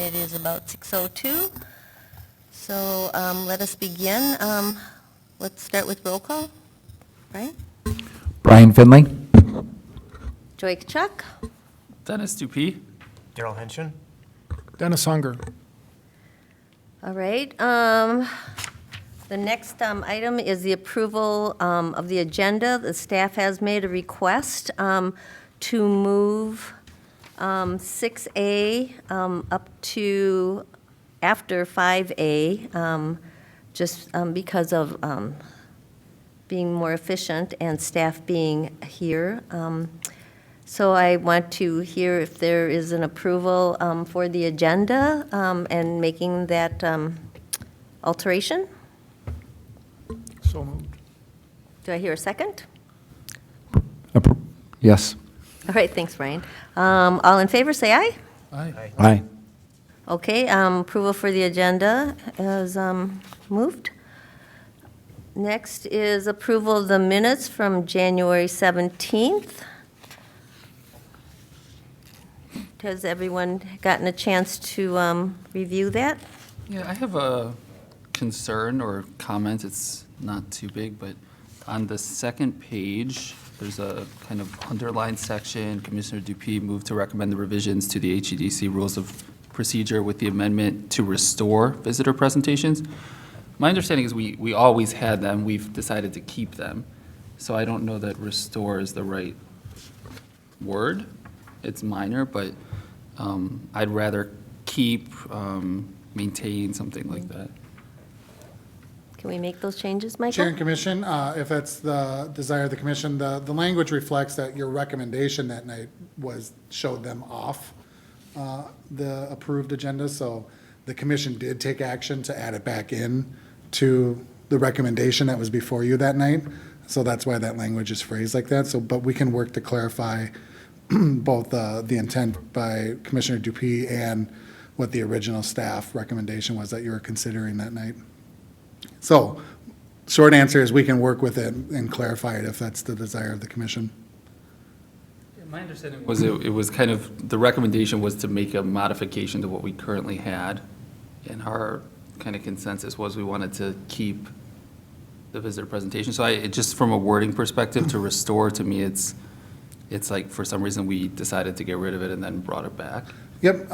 it is about 6:02. So let us begin. Let's start with roll call. Brian? Brian Finley. Joy Kachuk? Dennis Dupuy. Daryl Henshin. Dennis Unger. All right. The next item is the approval of the agenda. The staff has made a request to move 6A up to after 5A, just because of being more efficient and staff being here. So I want to hear if there is an approval for the agenda and making that alteration. So moved. Do I hear a second? Yes. All right, thanks, Brian. All in favor, say aye. Aye. Aye. Okay, approval for the agenda is moved. Next is approval of the minutes from January 17th. Has everyone gotten a chance to review that? Yeah, I have a concern or comment. It's not too big, but on the second page, there's a kind of underlined section. Commissioner Dupuy moved to recommend the revisions to the HEDC rules of procedure with the amendment to restore visitor presentations. My understanding is we always had them. We've decided to keep them. So I don't know that restore is the right word. It's minor, but I'd rather keep, maintain, something like that. Can we make those changes, Chair Michael? and Commission, if it's the desire of the Commission, the language reflects that your recommendation that night showed them off the approved agenda, so the Commission did take action to add it back in to the recommendation that was before you that night, so that's why that language is phrased like that. So, but we can work to clarify both the intent by Commissioner Dupuy and what the original staff recommendation was that you were considering that night. So, short answer is we can work with it and clarify it if that's the desire of the commission. My understanding was it was kind of, the recommendation was to make a modification to what we currently had. And our kind of consensus was we wanted to keep the visitor presentation. So just from a wording perspective, to restore, to me, it's like for some reason we decided to get rid of it and then brought it back. Yep,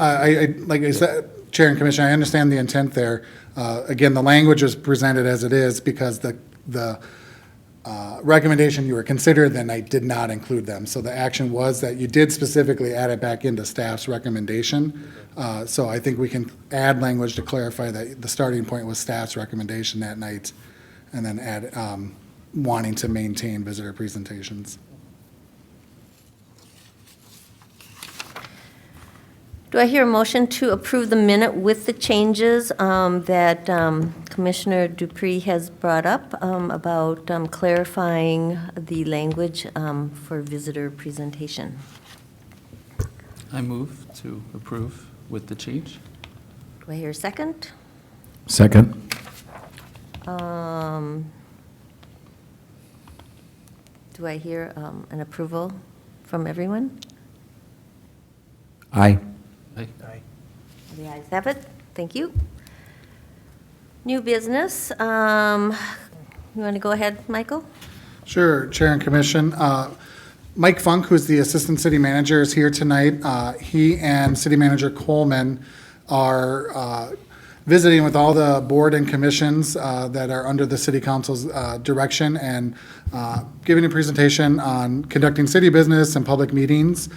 like I said, Chair and Commission, I understand the intent there. Again, the language was presented as it is because the recommendation you were considered that night did not include them. So the action was that you did specifically add it back into staff's recommendation. So I think we can add language to clarify that the starting point was staff's recommendation that night, and then add wanting to maintain visitor presentations. Do I hear a motion to approve the minute with the changes that Commissioner Dupuy has brought up about clarifying the language for visitor presentation? I move to approve with the change. Do I hear a second? Second. Do I hear an approval from everyone? Aye. Aye. Aye. The ayes have it. Thank you. New business. You want to go ahead, Michael? Sure, Chair and Commission. Mike Funk, who's the Assistant City Manager, is here tonight. He and City Manager Coleman are visiting with all the board and commissions that are under the City Council's direction and giving a presentation on conducting city business and public meetings.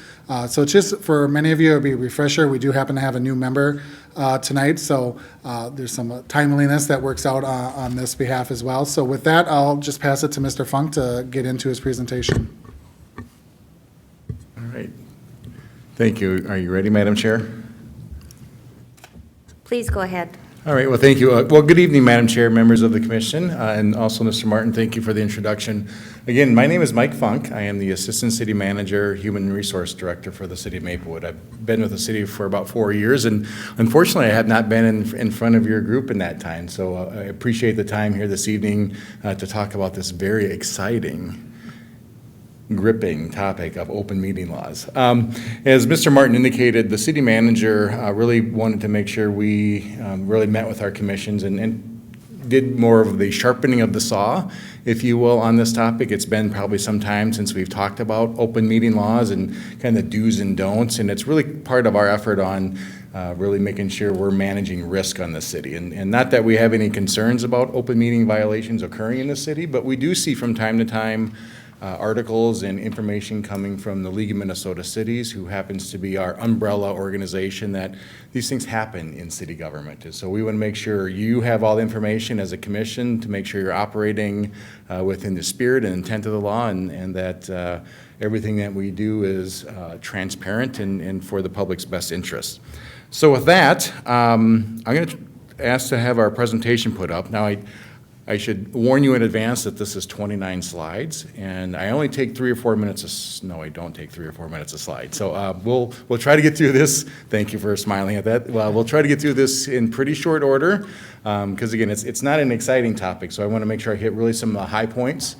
So it's just, for many of you, it'll be a refresher. We do happen to have a new member tonight, so there's some timeliness that works out on this behalf as well. So with that, I'll just pass it to Mr. Funk to get into his presentation. All right. Thank you. Are you ready, Madam Chair? Please go ahead. All right, well, thank you. Well, good evening, Madam Chair, members of the commission, and also Mr. Martin, thank you for the introduction. Again, my name is Mike Funk. I am the Assistant City Manager, Human Resource Director for the City of Maplewood. I've been with the city for about 4 years, and unfortunately, I have not been in front of your group in that time, so I appreciate the time here this evening to talk about this very exciting gripping topic of open meeting laws. As Mr. Martin indicated, the city manager really wanted to make sure we really met with our commissions and did more of the sharpening of the saw, if you will, on this topic. It's been probably some time since we've talked about open meeting laws and kind of do's and don'ts, and it's really part of our effort on really making sure we're managing risk on the city. And not that we have any concerns about open meeting violations occurring in the city, but we do see from time to time articles and information coming from the League of Minnesota Cities, who happens to be our umbrella organization, that these things happen in city government. And so we want to make sure you have all the information as a commission to make sure you're operating within the spirit and intent of the law, and that everything that we do is transparent and for the public's best interest. So with that, I'm going to ask to have our presentation put up. Now, I should warn you in advance that this is 29 slides, and I only take 3 or 4 minutes no, I don't take 3 or 4 minutes a slide. So we'll try to get through this. Thank you for smiling at that. Well, we'll try to get through this in pretty short order, because again, it's not an exciting topic, so I want to make sure I hit really some of the high points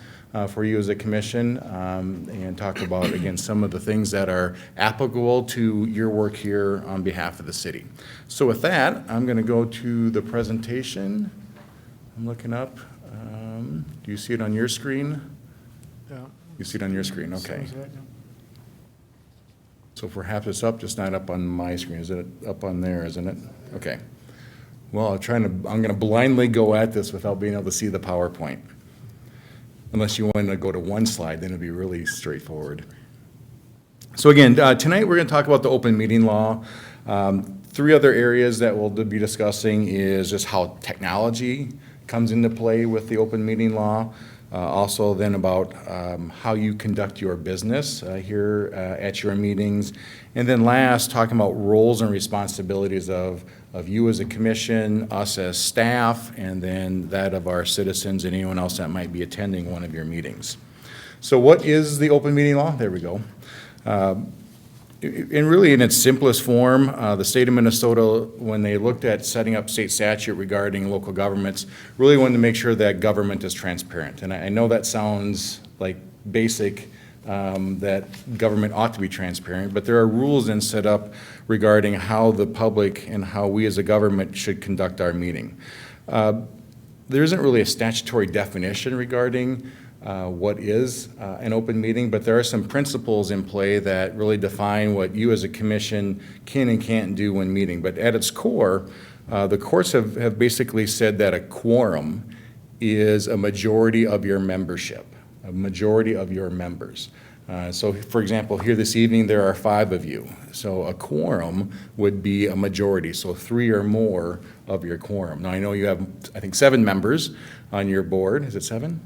for you as a commission, and talk about, again, some of the things that are applicable to your work here on behalf of the city. So with that, I'm going to go to the presentation. I'm looking up. Do you see it on your screen? Yeah. You see it on your screen, okay. So is that, yeah. So perhaps it's up, just not up on my screen. Is it up on there, isn't it? Okay. Well, I'm going to blindly go at this without being able to see the PowerPoint. Unless you want to go to one slide, then it'll be really straightforward. So again, tonight we're going to talk about the open meeting law. 3 other areas that we'll be discussing is just how technology comes into play with the open meeting law. Also then about how you conduct your business here at your meetings. And then last, talking about roles and responsibilities of you as a commission, us as staff, and then that of our citizens and anyone else that might be attending one of your meetings. So what is the open meeting law? There we go. And really, in its simplest form, the state of Minnesota, when they looked at setting up state statute regarding local governments, really wanted to make sure that government is transparent. And I know that sounds like basic, that government ought to be transparent, but there are rules then set up regarding how the public and how we as a government should conduct our meeting. There isn't really a statutory definition regarding what is an open meeting, but there are some principles in play that really define what you as a commission can and can't do when meeting. But at its core, the courts have basically said that a quorum is a majority of your membership, a majority of your members. So for example, here this evening, there are 5 of you. So a quorum would be a majority, so 3 or more of your quorum. Now I know you have, I think, 7 members on your board. Is it 7?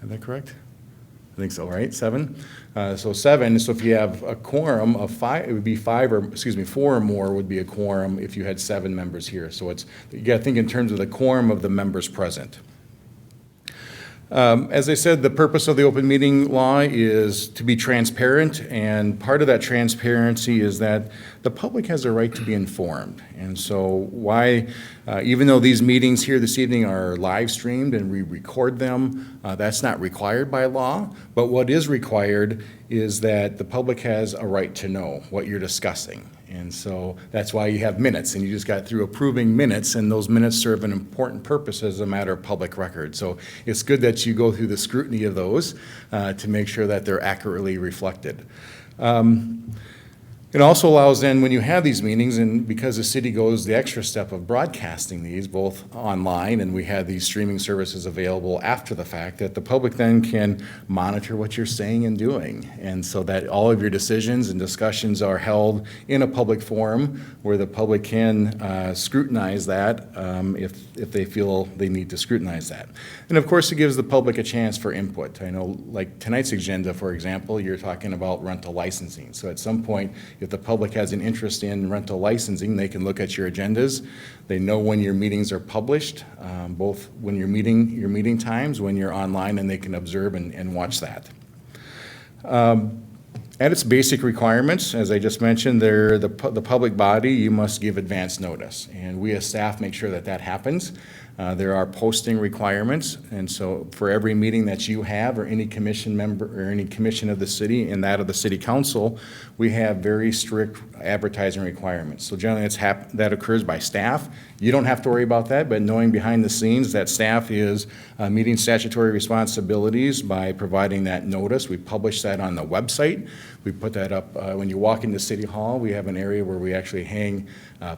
Is that correct? I think so, right? 7? So 7, so if you have a quorum of 5, it would be 4 or more would be a quorum if you had 7 members here. So you got to think in terms of the quorum of the members present. As I said, the purpose of the open meeting law is to be transparent, and part of that transparency is that the public has a right to be informed. And so even though these meetings here this evening are live streamed and we record them, that's not required by law, but what is required is that the public has a right to know what you're discussing. And so that's why you have minutes, and you just got through approving minutes, and those minutes serve an important purpose as a matter of public record. So it's good that you go through the scrutiny of those to make sure that they're accurately reflected. It also allows then, when you have these meetings, and because the city goes the extra step of broadcasting these both online, and we have these streaming services available after the fact, that the public then can monitor what you're saying and doing. And so that all of your decisions and discussions are held in a public forum where the public can scrutinize that if they feel they need to scrutinize that. And of course, it gives the public a chance for input. I know, like tonight's agenda, for example, you're talking about rental licensing. So at some point, if the public has an interest in rental licensing, they can look at your agendas. They know when your meetings are published, both when your meeting times, when you're online, and they can observe and watch that. At its basic requirements, as I just mentioned, the public body, you must give advance notice. And we as staff make sure that that happens. There are posting requirements, and so for every meeting that you have, or any commission member, or any commission of the city and that of the city council, we have very strict advertising requirements. So generally, that occurs by staff. You don't have to worry about that, but knowing behind the scenes that staff is meeting statutory responsibilities by providing that notice. We publish that on the website. We put that up, when you walk into City Hall, we have an area where we actually hang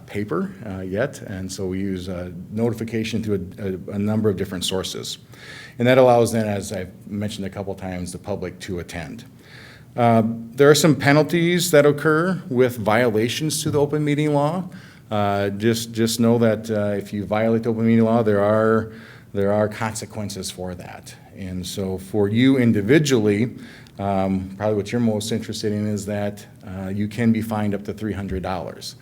paper yet, and so we use notification through a number of different sources. And that allows then, as I've mentioned a couple times, the public to attend. There are some penalties that occur with violations to the open meeting law. Just know that if you violate the open meeting law, there are consequences for that. And so for you individually, probably what you're most interested in is that you can be fined up to $300.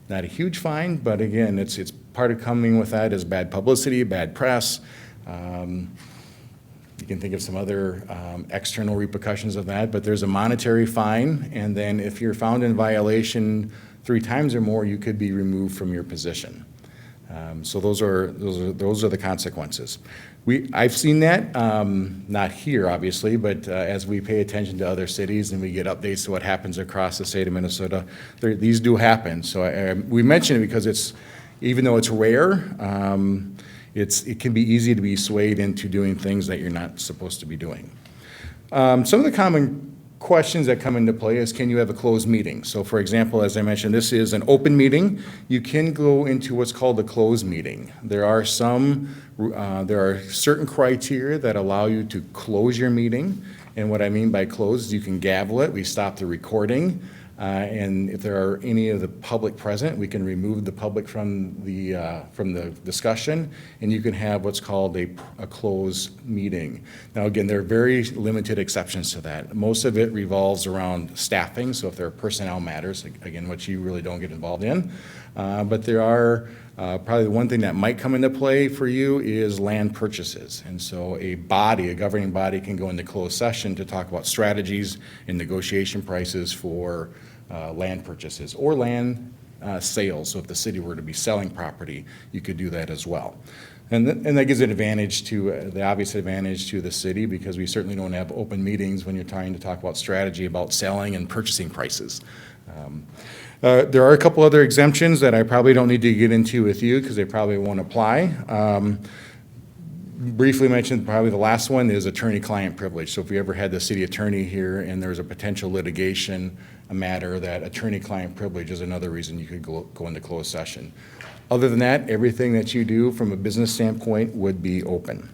Not a huge fine, but again, it's part of coming with that is bad publicity, bad press. You can think of some other external repercussions of that, but there's a monetary fine, and then if you're found in violation 3 times or more, you could be removed from your position. So those are the consequences. I've seen that, not here obviously, but as we pay attention to other cities and we get updates to what happens across the state of Minnesota, these do happen. So we mention it because even though it's rare, it can be easy to be swayed into doing things that you're not supposed to be doing. Some of the common questions that come into play is, can you have a closed meeting? So for example, as I mentioned, this is an open meeting. You can go into what's called a closed meeting. There are certain criteria that allow you to close your meeting. And what I mean by close is you can gavel it, we stop the recording, and if there are any of the public present, we can remove the public from the discussion, and you can have what's called a closed meeting. Now, again, there are very limited exceptions to that. Most of it revolves around staffing, so if there are personnel matters, again, which you really don't get involved in. But there are probably the one thing that might come into play for you is land purchases. And so a governing body can go into closed session to talk about strategies and negotiation prices for land purchases or land sales. So if the city were to be selling property, you could do that as well. And that gives an advantage the obvious advantage to the city, because we certainly don't have open meetings when you're trying to talk about strategy about selling and purchasing prices. There are a couple other exemptions that I probably don't need to get into with you because they probably won't apply. Briefly mentioned, probably the last one is attorney-client privilege. So if we ever had the city attorney here and there was a potential litigation, a matter, that attorney-client privilege is another reason you could go into closed session. Other than that, everything that you do from a business standpoint would be open.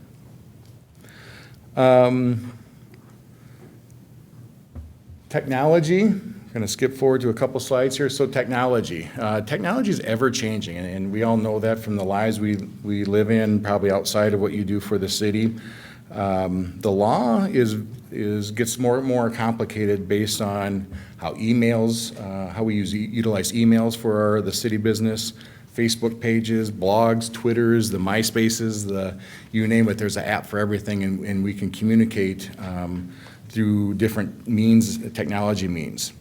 Technology. I'm going to skip forward to a couple slides here. So technology. Technology is ever-changing, and we all know that from the lives we live in, probably outside of what you do for the city. The law gets more and more complicated based on how how we utilize emails for the city business, Facebook pages, blogs, Twitters, the MySpaces, you name it, there's an app for everything, and we can communicate through different means, technology means.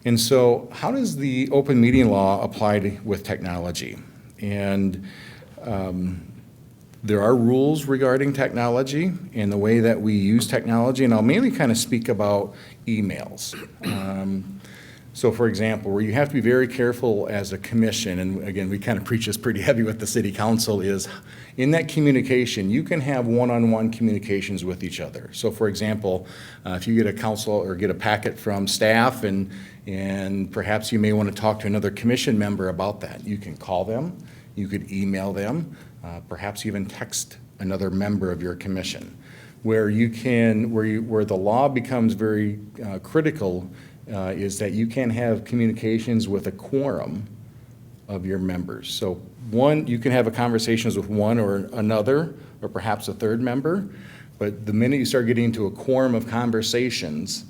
And so how does the open meeting law apply with technology? And there are rules regarding technology and the way that we use technology, and I'll mainly kind of speak about emails. So for example, where you have to be very careful as a commission, and again, we kind of preach this pretty heavy with the city council, is in that communication, you can have one-on-one communications with each other. So for example, if you get a council or get a packet from staff and perhaps you may want to talk to another commission member about that, you can call them, you could email them, perhaps even text another member of your commission. Where the law becomes very critical is that you can have communications with a quorum of your members. So you can have conversations with one or another, or perhaps a third member, but the minute you start getting into a quorum of conversations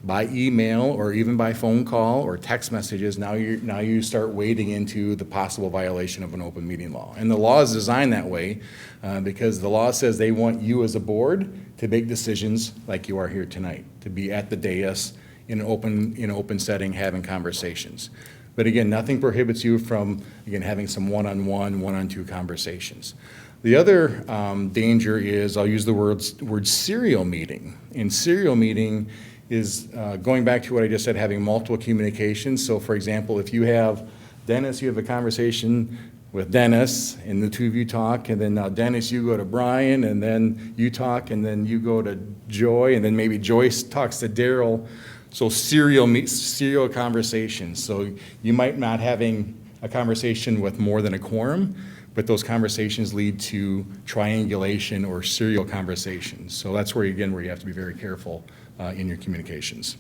by email or even by phone call or text messages, now you start wading into the possible violation of an open meeting law. And the law is designed that way because the law says they want you as a board to make decisions like you are here tonight, to be at the dais in an open setting having conversations. But again, nothing prohibits you from, again, having some one-on-one, one-on-two conversations. The other danger is, I'll use the word serial meeting. And serial meeting is, going back to what I just said, having multiple communications. So for example, if you have Dennis, you have a conversation with Dennis, and the two of you talk, and then now Dennis, you go to Brian, and then you talk, and then you go to Joy, and then maybe Joyce talks to Daryl. So serial conversations. So you might not having a conversation with more than a quorum, but those conversations lead to triangulation or serial conversations. So that's where, again, where you have to be very careful in your communications.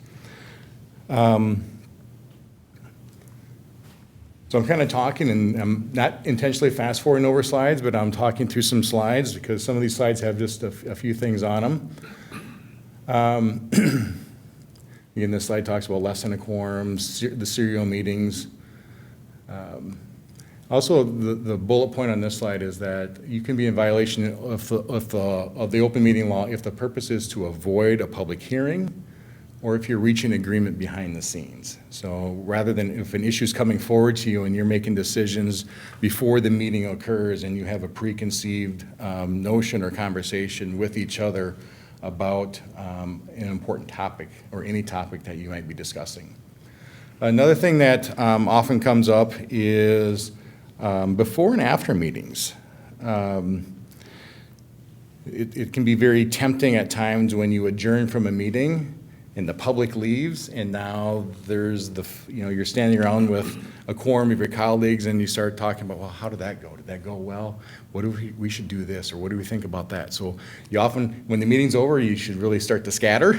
So I'm kind of talking, and I'm not intentionally fast forwarding over slides, but I'm talking through some slides because some of these slides have just a few things on them. Again, this slide talks about less than a quorum, the serial meetings. Also, the bullet point on this slide is that you can be in violation of the open meeting law if the purpose is to avoid a public hearing or if you're reaching agreement behind the scenes. So rather than if an issue is coming forward to you and you're making decisions before the meeting occurs and you have a preconceived notion or conversation with each other about an important topic or any topic that you might be discussing. Another thing that often comes up is before and after meetings. It can be very tempting at times when you adjourn from a meeting and the public leaves, and now there's you're standing around with a quorum of your colleagues and you start talking about, well, how did that go? Did that go well? What do we should do this, or what do we think about that? So you often, when the meeting's over, you should really start to scatter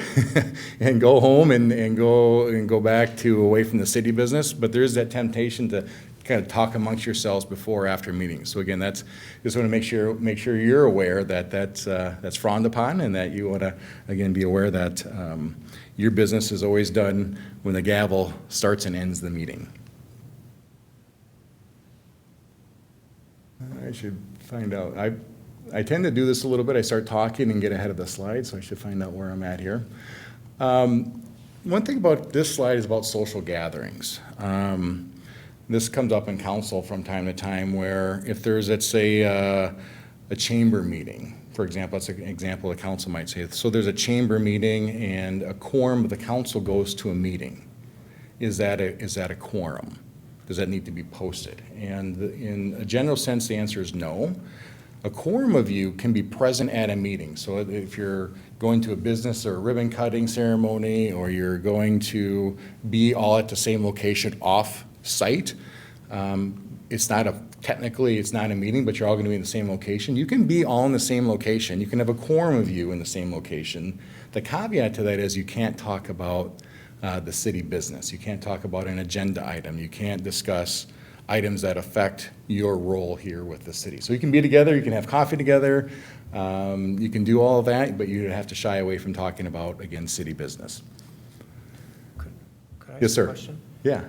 and go home and go back to away from the city business. But there is that temptation to kind of talk amongst yourselves before or after meetings. So again, just want to make sure you're aware that that's frowned upon, and that you want to, again, be aware that your business is always done when the gavel starts and ends the meeting. I should find out. I tend to do this a little bit. I start talking and get ahead of the slide, so I should find out where I'm at here. One thing about this slide is about social gatherings. This comes up in council from time to time where if there's, let's say, a chamber meeting, for example, that's an example the council might say. So there's a chamber meeting and a quorum of the council goes to a meeting. Is that a quorum? Does that need to be posted? And in a general sense, the answer is no. A quorum of you can be present at a meeting. So if you're going to a business or a ribbon cutting ceremony, or you're going to be all at the same location off-site, technically it's not a meeting, but you're all going to be in the same location. You can be all in the same location. You can have a quorum of you in the same location. The caveat to that is you can't talk about the city business. You can't talk about an agenda item. You can't discuss items that affect your role here with the city. So you can be together, you can have coffee together, you can do all of that, but you have to shy away from talking about, again, city business. Could I Yes, ask sir. a question? Yeah,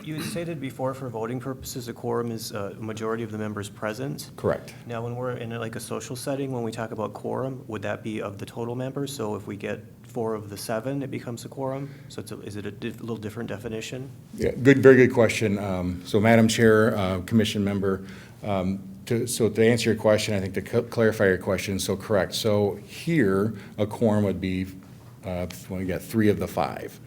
You had stated before, for voting purposes, a quorum is a majority of the members present. correct. Now, when we're in like a social setting, when we talk about quorum, would that be of the total members? So if we get 4 of the 7, it becomes a quorum? So is it a little different definition? Yeah, very good question. So Madam Chair, Commission member, to answer your question, I think to clarify your question, so correct. So here, a quorum would be when we get 3 of the 5.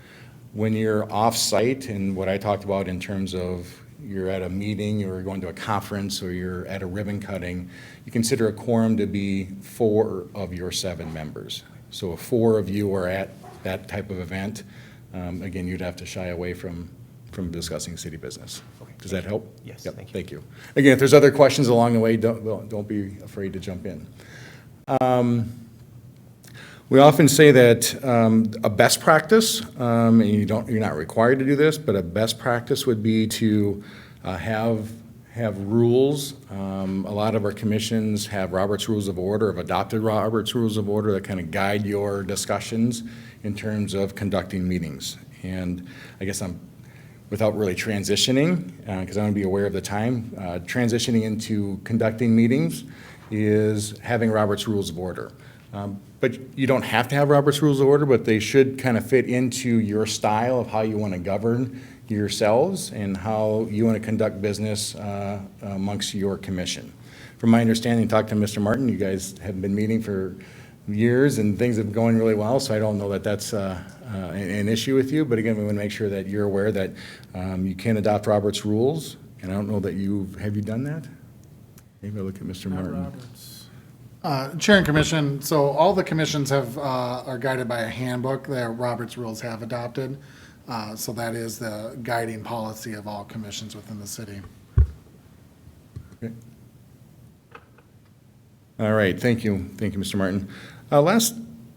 When you're off-site, and what I talked about in terms of you're at a meeting, or you're going to a conference, or you're at a ribbon cutting, you consider a quorum to be 4 of your 7 members. So if 4 of you are at that type of event, again, you'd have to shy away from discussing city business. Okay. Does that help? Yes, Yep, thank you. Thank you. Again, if there's other questions along the way, don't be afraid to jump in. We often say that a best practice, and you're not required to do this, but a best practice would be to have rules. A lot of our commissions have Robert's Rules of Order, have adopted Robert's Rules of Order that kind of guide your discussions in terms of conducting meetings. And I guess without really transitioning, because I want to be aware of the time, transitioning into conducting meetings is having Robert's Rules of Order. But you don't have to have Robert's Rules of Order, but they should kind of fit into your style of how you want to govern yourselves and how you want to conduct business amongst your commission. from my understanding, talk to Mr. Martin, you guys have been meeting for years and things have been going really well, so I don't know that that's an issue with you, but again, we want to make sure that you're aware that you can adopt Robert's rules, and I don't know that have you done that? Maybe I'll look at Mr. Martin. Chair and Commission, so all the commissions are guided by a handbook that Robert's Rules have adopted. So that is the guiding policy of all commissions within the city. Okay. All right, thank you, Mr. Martin.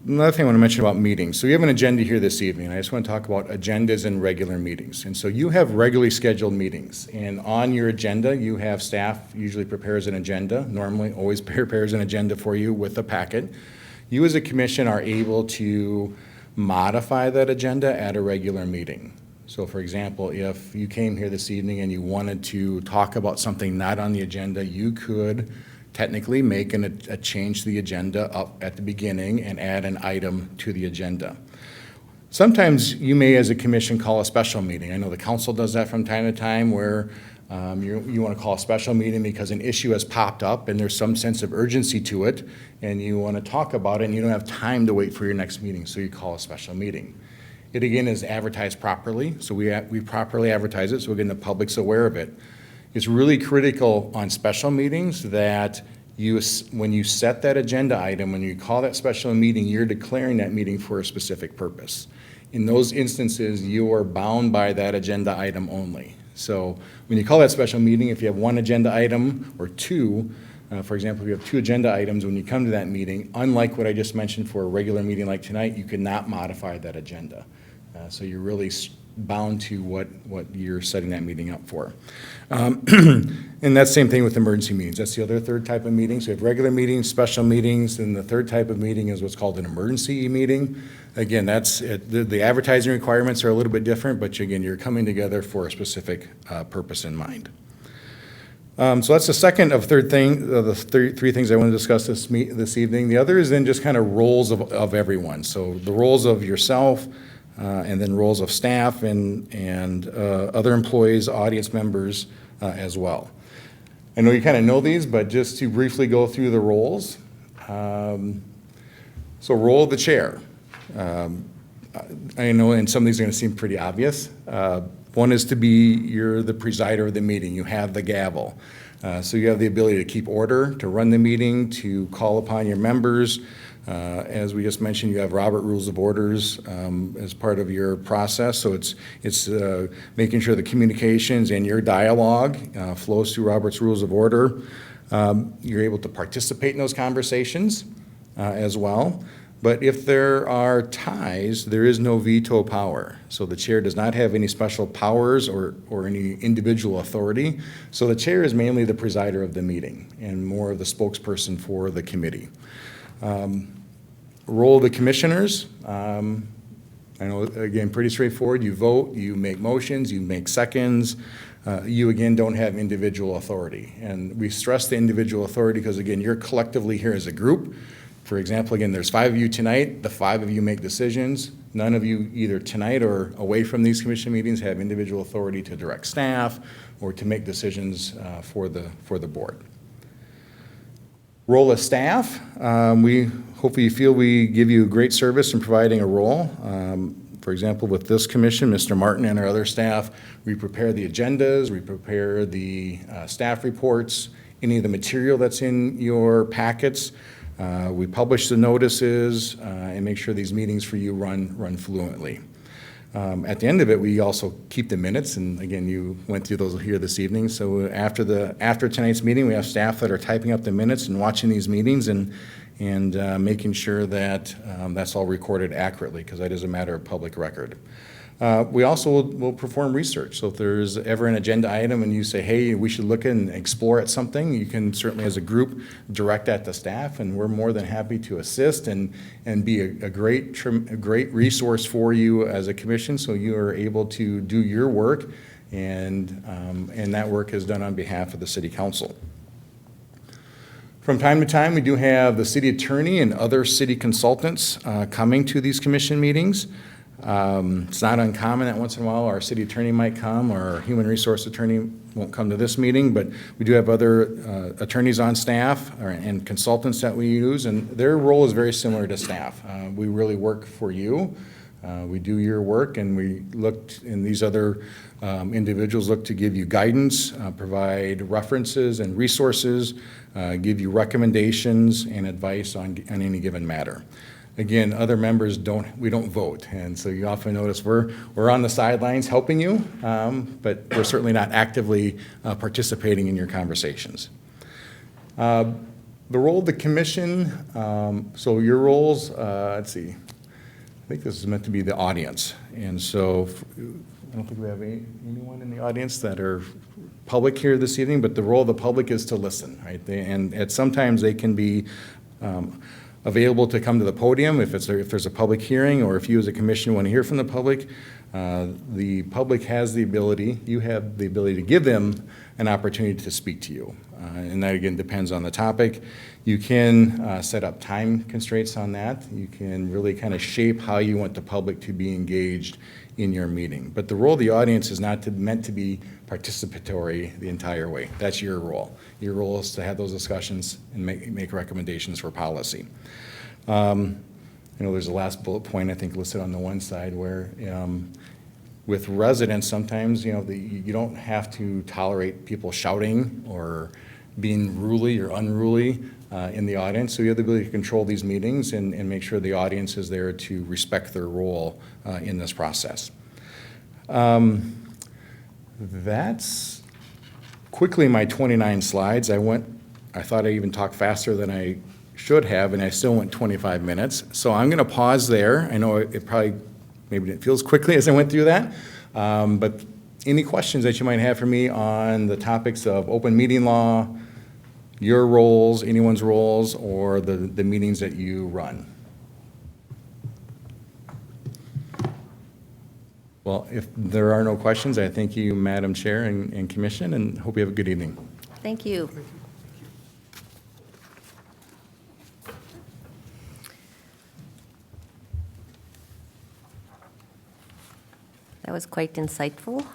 Another thing I want to mention about meetings. So you have an agenda here this evening. I just want to talk about agendas and regular meetings. And so you have regularly scheduled meetings, and on your agenda, you have staff usually prepares an agenda, normally always prepares an agenda for you with a packet. You as a commission are able to modify that agenda at a regular meeting. So for example, if you came here this evening and you wanted to talk about something not on the agenda, you could technically make a change to the agenda up at the beginning and add an item to the agenda. Sometimes you may, as a commission, call a special meeting. I know the council does that from time to time where you want to call a special meeting because an issue has popped up and there's some sense of urgency to it and you want to talk about it and you don't have time to wait for your next meeting, so you call a special meeting. It again is advertised properly, so we properly advertise it, so again the public's aware of it. It's really critical on special meetings that when you set that agenda item, when you call that special meeting, you're declaring that meeting for a specific purpose. In those instances, you are bound by that agenda item only. So when you call that special meeting, if you have one agenda item or two, for example, if you have two agenda items, when you come to that meeting, unlike what I just mentioned for a regular meeting like tonight, you cannot modify that agenda. So you're really bound to what you're setting that meeting up for. And that's the same thing with emergency meetings. That's the other third type of meeting. So you have regular meetings, special meetings, and the third type of meeting is what's called an emergency meeting. Again, that's the advertising requirements are a little bit different, but again, you're coming together for a specific purpose in mind. So that's the second of third thing, the three things I want to discuss this evening. The other is then just kind of roles of everyone. So the roles of yourself, and then roles of staff and other employees, audience members as well. I know you kind of know these, but just to briefly go through the roles. So role of the chair. I know, and some of these are going to seem pretty obvious. One is you're the presider of the meeting. You have the gavel. So you have the ability to keep order, to run the meeting, to call upon your members. As we just mentioned, you have Robert Rules of Orders as part of your process. So it's making sure the communications and your dialogue flows through Robert's Rules of Order. You're able to participate in those conversations as well. But if there are ties, there is no veto power. So the chair does not have any special powers or any individual authority. So the chair is mainly the presider of the meeting and more of the spokesperson for the committee. Role of the commissioners, I know, again, pretty straightforward. You vote, you make motions, you make seconds. You, again, don't have individual authority. And we stress the individual authority because, again, you're collectively here as a group. For example, again, there's 5 of you tonight. The 5 of you make decisions. None of you, either tonight or away from these commission meetings, have individual authority to direct staff or to make decisions for the board. Role of staff, we hopefully feel we give you great service in providing a role. For example, with this commission, Mr. Martin and our other staff, we prepare the agendas, we prepare the staff reports, any of the material that's in your packets. We publish the notices and make sure these meetings for you run fluently. At the end of it, we also keep the minutes, and again, you went through those here this evening. So after tonight's meeting, we have staff that are typing up the minutes and watching these meetings and making sure that that's all recorded accurately, because that is a matter of public record. We also will perform research. So if there's ever an agenda item and you say, hey, we should look and explore at something, you can certainly, as a group, direct that to staff, and we're more than happy to assist and be a great resource for you as a commission, so you are able to do your work, and that work is done on behalf of the City Council. From time to time, we do have the city attorney and other city consultants coming to these commission meetings. It's not uncommon that once in a while our city attorney might come, or our human resource attorney won't come to this meeting, but we do have other attorneys on staff and consultants that we use, and their role is very similar to staff. We really work for you. We do your work, and these other individuals look to give you guidance, provide references and resources, give you recommendations and advice on any given matter. Again, other members we don't vote, and so you often notice we're on the sidelines helping you, but we're certainly not actively participating in your conversations. The role of the commission, so your roles, let's see, I think this is meant to be the audience, and so I don't think we have anyone in the audience that are public here this evening, but the role of the public is to listen, right? And sometimes they can be available to come to the podium if there's a public hearing, or if you as a commission want to hear from the public. The public has the ability, you have the ability to give them an opportunity to speak to you. And that again depends on the topic. You can set up time constraints on that. You can really kind of shape how you want the public to be engaged in your meeting. But the role of the audience is not meant to be participatory the entire way. That's your role. Your role is to have those discussions and make recommendations for policy. There's a last bullet point I think listed on the one side where with residents sometimes you don't have to tolerate people shouting or being ruly or unruly in the audience. So you have the ability to control these meetings and make sure the audience is there to respect their role in this process. That's quickly my 29 slides. I thought I even talked faster than I should have, and I still went 25 minutes. So I'm going to pause there. I know it probably maybe didn't feel as quickly as I went through that. But any questions that you might have for me on the topics of open meeting law, your roles, anyone's roles, or the meetings that you run? Well, if there are no questions, I thank you, Madam Chair and Commission, and hope you have a good evening. Thank you. That was quite insightful.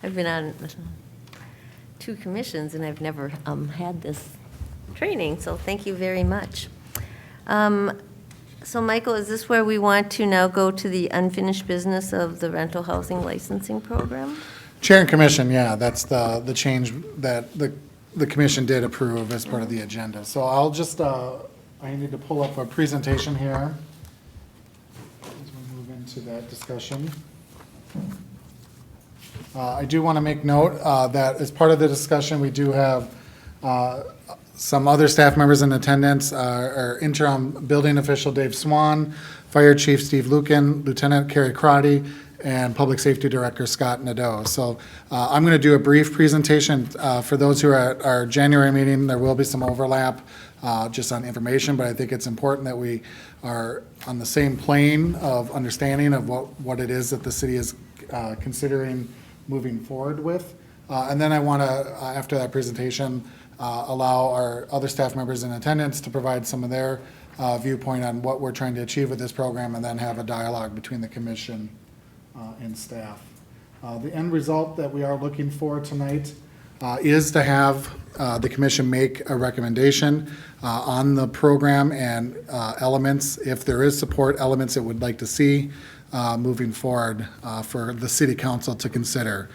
I've been on 2 commissions, and I've never had this training, so thank you very much. So Michael, is this where we want to now go to the unfinished business of the rental housing licensing program? Chair and commission, yeah, that's the change that the commission did approve as part of the agenda. So I'll just, I need to pull up a presentation here as we move into that discussion. I do want to make note that as part of the discussion, we do have some other staff members in attendance, our interim building official Dave Swan, Fire Chief Steve Lucan, Lieutenant Carrie Crotty, and Public Safety Director Scott Nadeau. So I'm going to do a brief presentation. For those who are at our January meeting, there will be some overlap just on information, but I think it's important that we are on the same plane of understanding of what it is that the city is considering moving forward with. And then I want to, after that presentation, allow our other staff members in attendance to provide some of their viewpoint on what we're trying to achieve with this program, and then have a dialogue between the commission and staff. The end result that we are looking for tonight is to have the commission make a recommendation on the program and elements, if there is support, elements it would like to see moving forward for the city council to consider.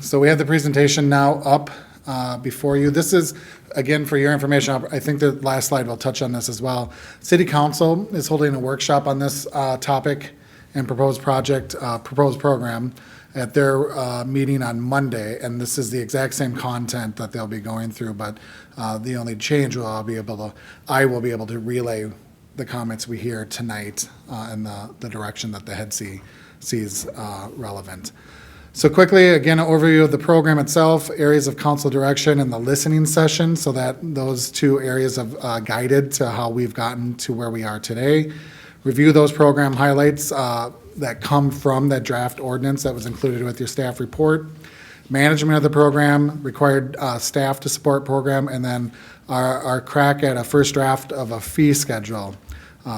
So we have the presentation now up before you. This is, again, for your information, I think the last slide will touch on this as well. City Council is holding a workshop on this topic and proposed program at their meeting on Monday, and this is the exact same content that they'll be going through, but the only change I will be able to relay the comments we hear tonight and the direction that the head sees relevant. So quickly, again, an overview of the program itself, areas of council direction, and the listening session, so that those 2 areas have guided to how we've gotten to where we are today. Review those program highlights that come from that draft ordinance that was included with your staff report. Management of the program, required staff to support program, and then our crack at a first draft of a fee schedule.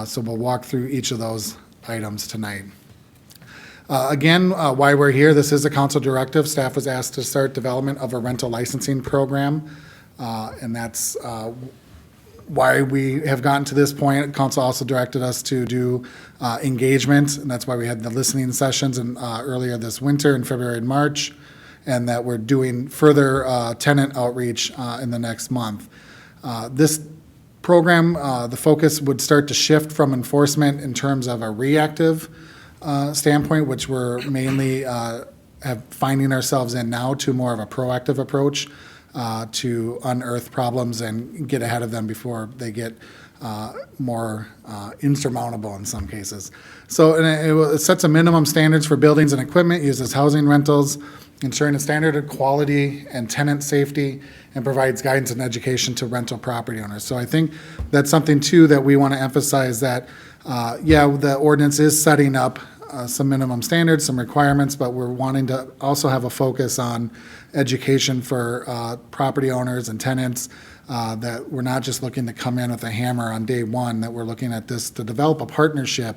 So we'll walk through each of those items tonight. Again, why we're here, this is a council directive. Staff was asked to start development of a rental licensing program, and that's why we have gotten to this point. Council also directed us to do engagement, and that's why we had the listening sessions earlier this winter in February and March, and that we're doing further tenant outreach in the next month. This program, the focus would start to shift from enforcement in terms of a reactive standpoint, which we're mainly finding ourselves in now, to more of a proactive approach to unearth problems and get ahead of them before they get more insurmountable in some cases. So it sets a minimum standards for buildings and equipment used as housing rentals, ensuring a standard of quality and tenant safety, and provides guidance and education to rental property owners. So I think that's something too that we want to emphasize, that the ordinance is setting up some minimum standards, some requirements, but we're wanting to also have a focus on education for property owners and tenants, that we're not just looking to come in with a hammer on day one, that we're looking at this to develop a partnership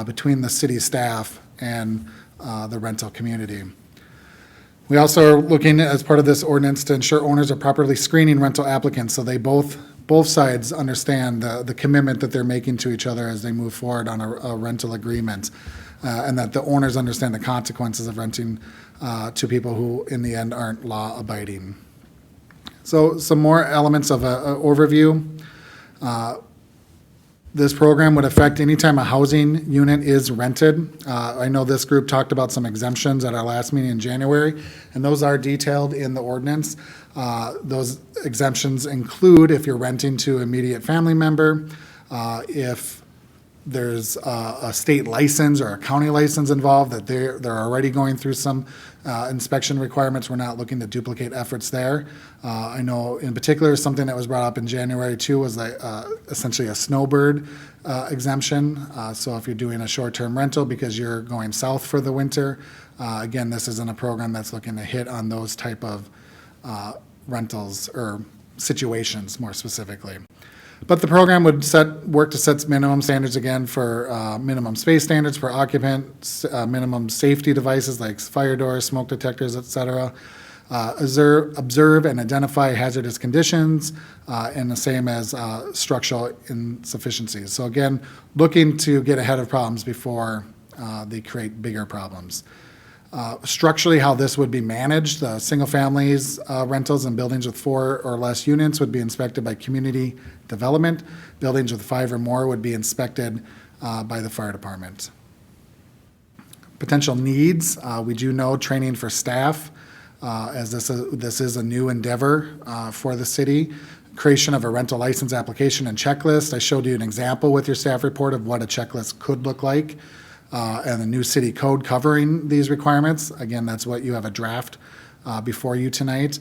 between the city staff and the rental community. We also are looking, as part of this ordinance, to ensure owners are properly screening rental applicants, so they both sides understand the commitment that they're making to each other as they move forward on a rental agreement, and that the owners understand the consequences of renting to people who, in the end, aren't law-abiding. So some more elements of an overview. This program would affect any time a housing unit is rented. I know this group talked about some exemptions at our last meeting in January, and those are detailed in the ordinance. Those exemptions include if you're renting to immediate family member, if there's a state license or a county license involved, that they're already going through some inspection requirements. We're not looking to duplicate efforts there. I know in particular something that was brought up in January too was essentially a snowbird exemption. So if you're doing a short-term rental because you're going south for the winter, again, this isn't a program that's looking to hit on those type of rentals or situations more specifically. But the program would work to set minimum standards again for minimum space standards for occupants, minimum safety devices like fire doors, smoke detectors, et cetera. Observe and identify hazardous conditions, and the same as structural insufficiencies. So again, looking to get ahead of problems before they create bigger problems. Structurally, how this would be managed, single families, rentals and buildings with 4 or less units would be inspected by community development. Buildings with 5 or more would be inspected by the fire department. Potential needs, we do know training for staff, as this is a new endeavor for the city. Creation of a rental license application and checklist. I showed you an example with your staff report of what a checklist could look like. And the new city code covering these requirements. Again, that's what you have a draft before you tonight.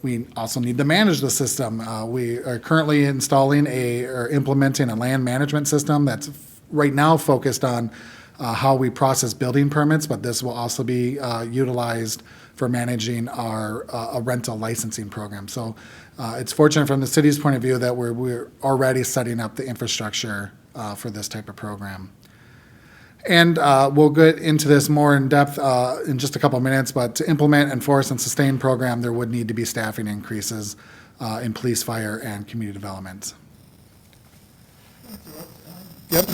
We also need to manage the system. We are currently installing or implementing a land management system that's right now focused on how we process building permits, but this will also be utilized for managing our a rental licensing program. So it's fortunate from the city's point of view that we're already setting up the infrastructure for this type of program. And we'll get into this more in depth in just a couple of minutes, but to implement, enforce, and sustain program, there would need to be staffing increases in police, fire, and community development. Yep.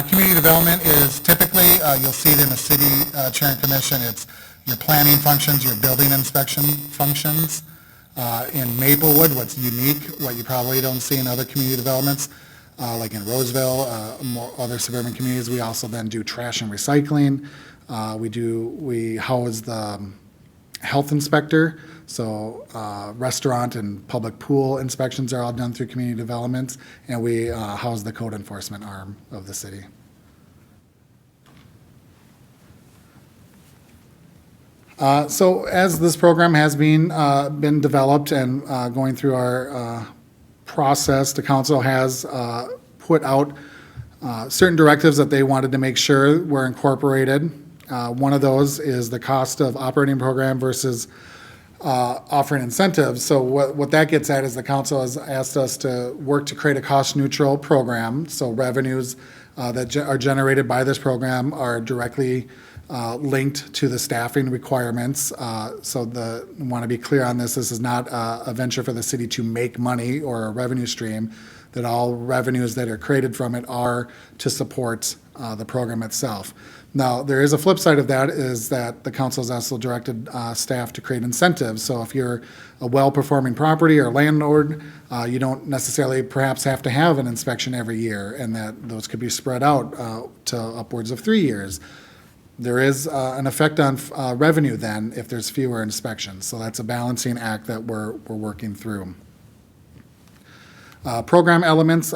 Community development is typically, you'll see it in the city chair and commission, it's your planning functions, your building inspection functions. In Maplewood, what's unique, what you probably don't see in other community developments, like in Roseville, more other suburban communities, we also then do trash and recycling. We house the health inspector, so restaurant and public pool inspections are all done through community development, and we house the code enforcement arm of the city. So as this program has been developed and going through our process, the council has put out certain directives that they wanted to make sure were incorporated. One of those is the cost of operating program versus offering incentives. So what that gets at is the council has asked us to work to create a cost-neutral program. So revenues that are generated by this program are directly linked to the staffing requirements. So want to be clear on this. This is not a venture for the city to make money or a revenue stream. That all revenues that are created from it are to support the program itself. Now, there is a flip side of that, is that the council has also directed staff to create incentives. So if you're a well-performing property or landlord, you don't necessarily perhaps have to have an inspection every year, and that those could be spread out to upwards of 3 years. There is an effect on revenue then if there's fewer inspections. So that's a balancing act that we're working through. Program elements,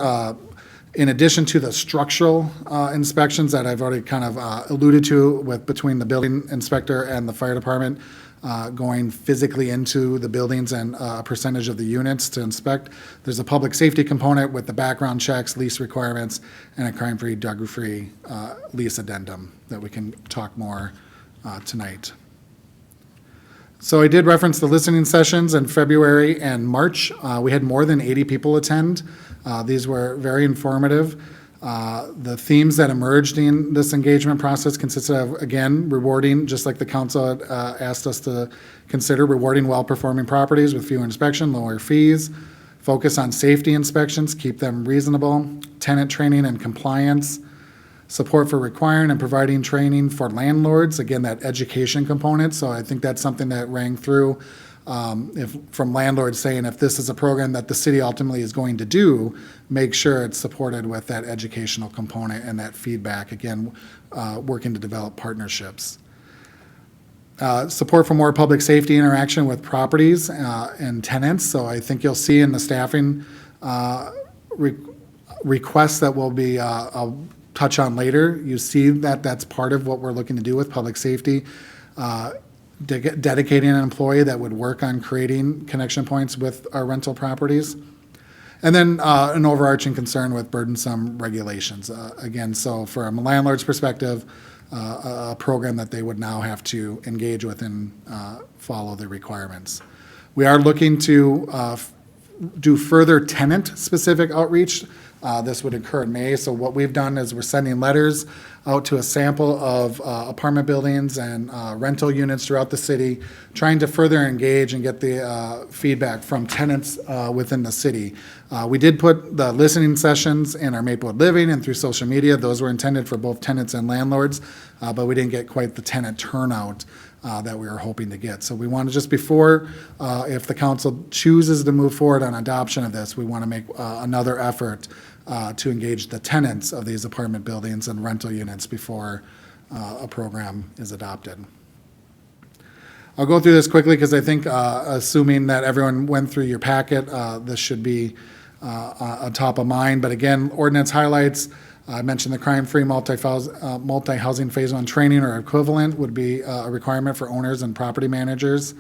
in addition to the structural inspections that I've already kind of alluded to with between the building inspector and the fire department, going physically into the buildings and a percentage of the units to inspect. There's a public safety component with the background checks, lease requirements, and a crime-free, drug-free lease addendum that we can talk more tonight. So I did reference the listening sessions in February and March. We had more than 80 people attend. These were very informative. The themes that emerged in this engagement process consisted of, again, rewarding, just like the council had asked us to consider, rewarding well-performing properties with fewer inspection, lower fees, focus on safety inspections, keep them reasonable, tenant training and compliance, support for requiring and providing training for landlords, again, that education component. So I think that's something that rang through from landlords saying if this is a program that the city ultimately is going to do, make sure it's supported with that educational component and that feedback, again, working to develop partnerships. Support for more public safety interaction with properties and tenants. So I think you'll see in the staffing requests that will be I'll touch on later, you see that that's part of what we're looking to do with public safety. Dedicating an employee that would work on creating connection points with our rental properties. And then an overarching concern with burdensome regulations. Again, so from a landlord's perspective, a program that they would now have to engage with and follow the requirements. We are looking to do further tenant-specific outreach. This would occur in May. So what we've done is we're sending letters out to a sample of apartment buildings and rental units throughout the city, trying to further engage and get the feedback from tenants within the city. We did put the listening sessions in our Maplewood Living and through social media. Those were intended for both tenants and landlords, but we didn't get quite the tenant turnout that we were hoping to get. So we want to just before, if the council chooses to move forward on adoption of this, we want to make another effort to engage the tenants of these apartment buildings and rental units before a program is adopted. I'll go through this quickly because I think, assuming that everyone went through your packet, this should be on top of mind. But again, ordinance highlights, I mentioned the crime-free multi-housing phase one training or equivalent would be a requirement for owners and property managers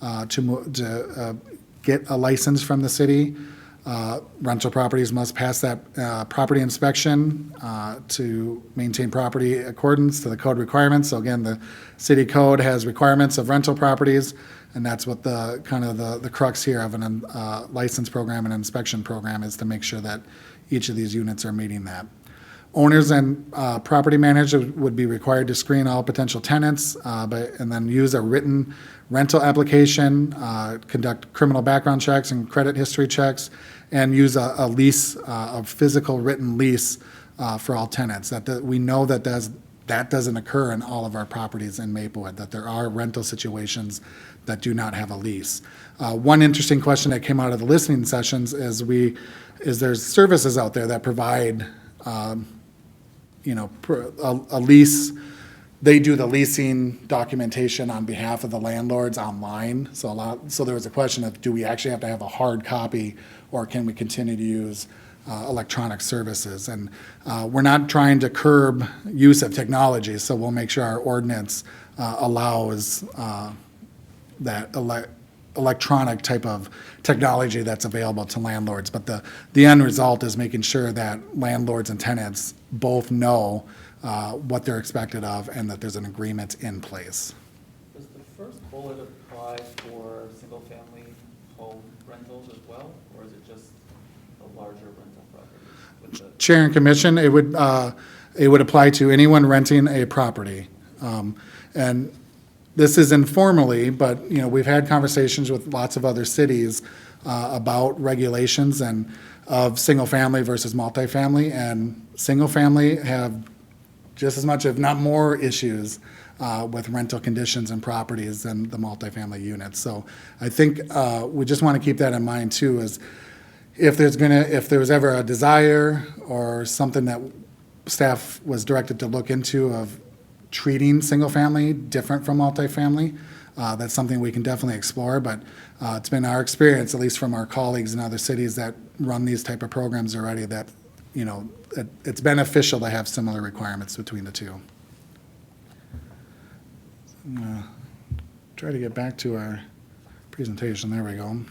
to get a license from the city. Rental properties must pass that property inspection to maintain property accordance to the code requirements. So again, the city code has requirements of rental properties, and that's what the kind of the crux here of an license program and inspection program is, to make sure that each of these units are meeting that. Owners and property managers would be required to screen all potential tenants, and then use a written rental application, conduct criminal background checks and credit history checks, and use a lease, a physical written lease for all tenants. We know that doesn't occur in all of our properties in Maplewood, that there are rental situations that do not have a lease. One interesting question that came out of the listening sessions is there's services out there that provide a lease. They do the leasing documentation on behalf of the landlords online. So there was a question of, do we actually have to have a hard copy, or can we continue to use electronic services? And we're not trying to curb use of technology, so we'll make sure our ordinance allows that electronic type of technology that's available to landlords. But the end result is making sure that landlords and tenants both know what they're expected of and that there's an agreement in place. Does the first bullet apply for single-family home rentals as well, or is it just the larger rental properties with the? Chair and Commission, it would apply to anyone renting a property. And this is informally, but, you know, we've had conversations with lots of other cities about regulations and of single-family versus multifamily, and single-family have just as much, if not more, issues with rental conditions and properties than the multifamily units. So I think we just want to keep that in mind too, is if there was ever a desire or something that staff was directed to look into of treating single-family different from multifamily, that's something we can definitely explore, but it's been our experience, at least from our colleagues in other cities that run these type of programs already, that, you know, it's beneficial to have similar requirements between the two. I'm gonna try to get back to our presentation. There we go.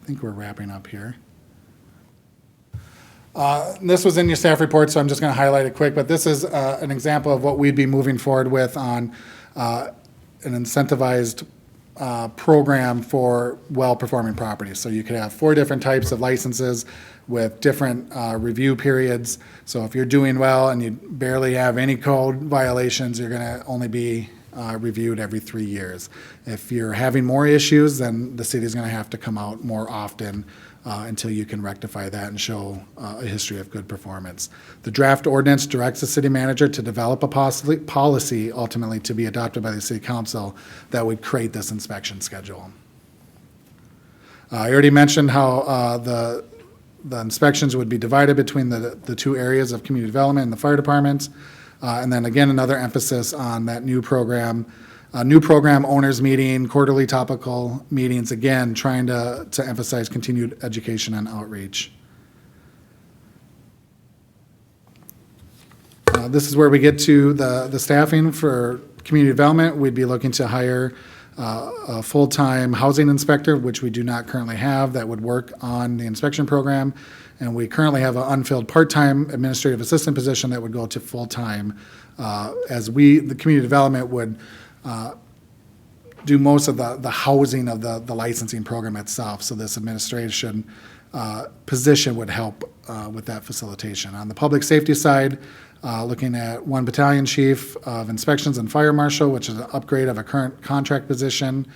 I think we're wrapping up here. This was in your staff report, so I'm just going to highlight it quick, but this is an example of what we'd be moving forward with on an incentivized program for well-performing properties. So you could have 4 different types of licenses with different review periods. So if you're doing well and you barely have any code violations, you're going to only be reviewed every 3 years. If you're having more issues, then the city is going to have to come out more often until you can rectify that and show a history of good performance. The draft ordinance directs the city manager to develop a policy ultimately to be adopted by the city council that would create this inspection schedule. I already mentioned how the inspections would be divided between the 2 areas of community development and the fire department. And then again, another emphasis on that new program owners meeting, quarterly topical meetings, again, trying to emphasize continued education and outreach. This is where we get to the staffing for community development. We'd be looking to hire a full-time housing inspector, which we do not currently have, that would work on the inspection program. And we currently have an unfilled part-time administrative assistant position that would go to full-time, as the community development would do most of the housing of the licensing program itself. So this administration position would help with that facilitation. On the public safety side, looking at 1 battalion chief of inspections and fire marshal, which is an upgrade of a current contract position,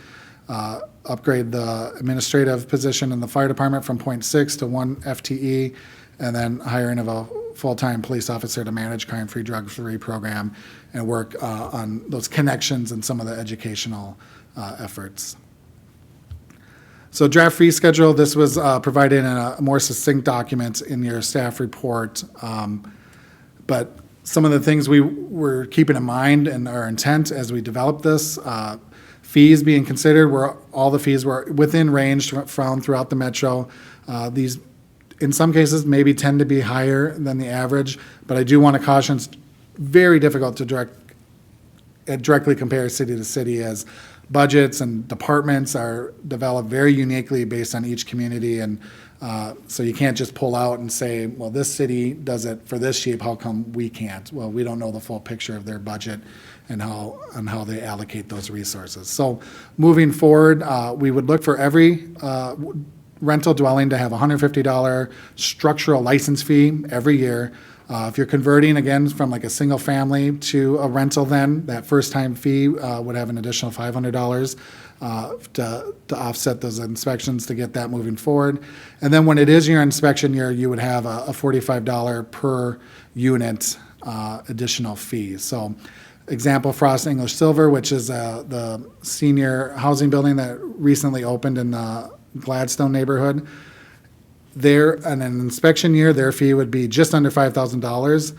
upgrade the administrative position in the fire department from 0.6 to 1 FTE, and then hiring of a full-time police officer to manage crime-free, drug-free program and work on those connections and some of the educational efforts. So draft fee schedule, this was provided in a more succinct document in your staff report. But some of the things we were keeping in mind and our intent as we developed this, fees being considered, were all the fees were within range found throughout the metro. These, in some cases, maybe tend to be higher than the average, but I do want to caution it's very difficult to directly compare city to city, as budgets and departments are developed very uniquely based on each community, and so you can't just pull out and say, well, this city does it for this shape, how come we can't? Well, we don't know the full picture of their budget and how they allocate those resources. So moving forward, we would look for every rental dwelling to have a $150 structural license fee every year. If you're converting, again, from like a single family to a rental, then that first time fee would have an additional $500 to offset those inspections to get that moving forward. And then when it is your inspection year, you would have a $45 per unit additional fee. So example, Frost English Silver, which is the senior housing building that recently opened in the Gladstone neighborhood. In an inspection year, their fee would be just under $5,000,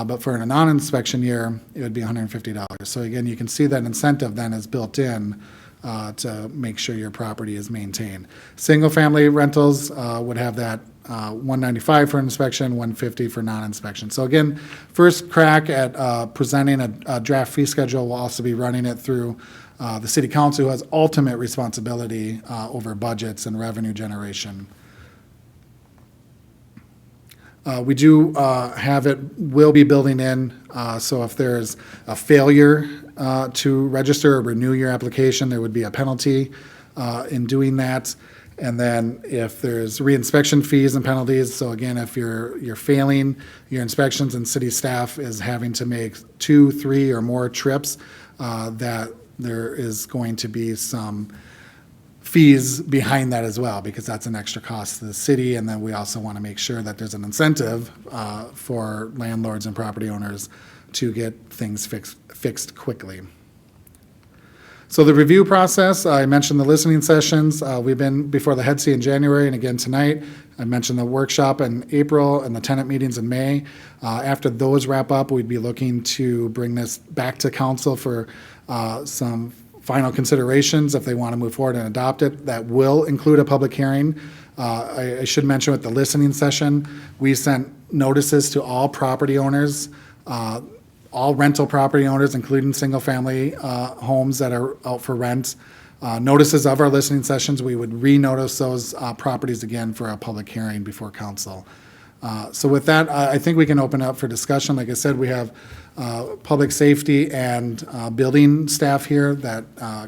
but for a non-inspection year, it would be $150. So again, you can see that incentive then is built in to make sure your property is maintained. Single-family rentals would have that $195 for inspection, $150 for non-inspection. So again, first crack at presenting a draft fee schedule. We'll also be running it through the city council, who has ultimate responsibility over budgets and revenue generation. We do have it, will be building in, so if there's a failure to register or renew your application, there would be a penalty in doing that. And then if there's reinspection fees and penalties, so again, if you're failing your inspections and city staff is having to make 2, 3, or more trips, that there is going to be some fees behind that as well, because that's an extra cost to the city. And then we also want to make sure that there's an incentive for landlords and property owners to get things fixed quickly. So the review process, I mentioned the listening sessions. We've been before the Head C in January and again tonight. I mentioned the workshop in April and the tenant meetings in May. After those wrap up, we'd be looking to bring this back to council for some final considerations if they want to move forward and adopt it. That will include a public hearing. I should mention with the listening session, we sent notices to all property owners, all rental property owners, including single-family homes that are out for rent. Notices of our listening sessions, we would re-notice those properties again for a public hearing before council. So with that, I think we can open up for discussion. Like I said, we have public safety and building staff here that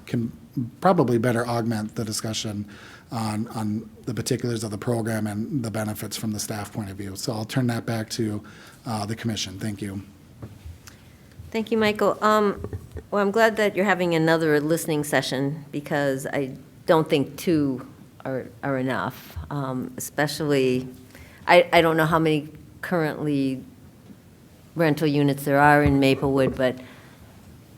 can probably better augment the discussion on the particulars of the program and the benefits from the staff point of view. So I'll turn that back to the commission. Thank you. Thank you, Michael. Well, I'm glad that you're having another listening session, because I don't think 2 are enough, especially, I don't know how many currently rental units there are in Maplewood, but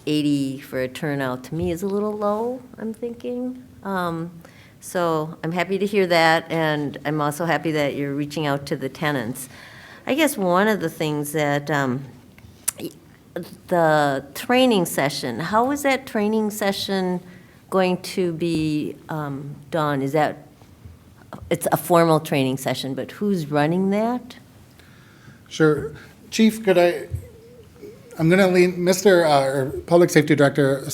80 for a turnout to me is a little low, I'm thinking. So I'm happy to hear that, and I'm also happy that you're reaching out to the tenants. I guess one of the things that the training session, how is that training session going to be done? Is that, it's a formal training session, but who's running that? Sure. Chief, I'm going to lean, or Public Safety Director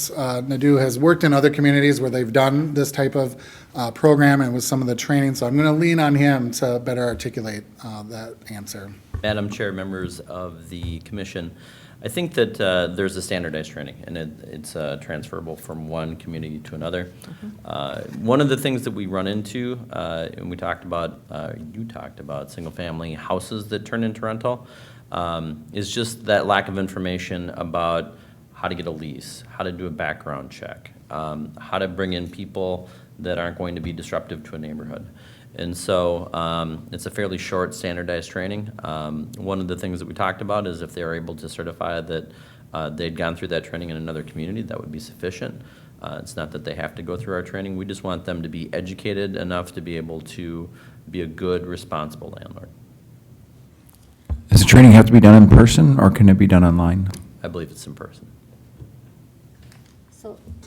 Nadeau has worked in other communities where they've done this type of program and with some of the training, so I'm going to lean on him to better articulate that answer. Madam Chair, members of the commission, I think that there's a standardized training, and it's transferable from one community to another. One of the things that we run into, and we talked about, you talked about single-family houses that turn into rental, is just that lack of information about how to get a lease, how to do a background check, how to bring in people that aren't going to be disruptive to a neighborhood. And so it's a fairly short standardized training. One of the things that we talked about is if they are able to certify that they'd gone through that training in another community, that would be sufficient. It's not that they have to go through our training. We just want them to be educated enough to be able to be a good, responsible landlord. Does the training have to be done in person, or can it be done online? I believe it's in person.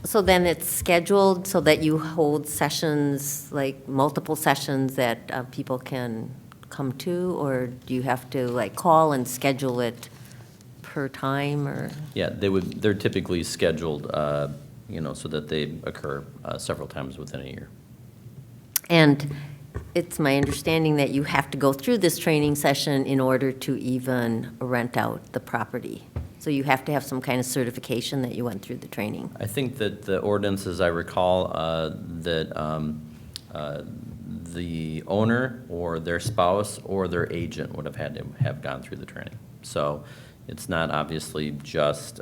So then it's scheduled so that you hold sessions, like multiple sessions that people can come to, or do you have to like call and schedule it per time, or? Yeah, they're typically scheduled, so that they occur several times within a year. And it's my understanding that you have to go through this training session in order to even rent out the property. So you have to have some kind of certification that you went through the training. I think that the ordinance, as I recall, that the owner or their spouse or their agent would have had to have gone through the training. So it's not obviously just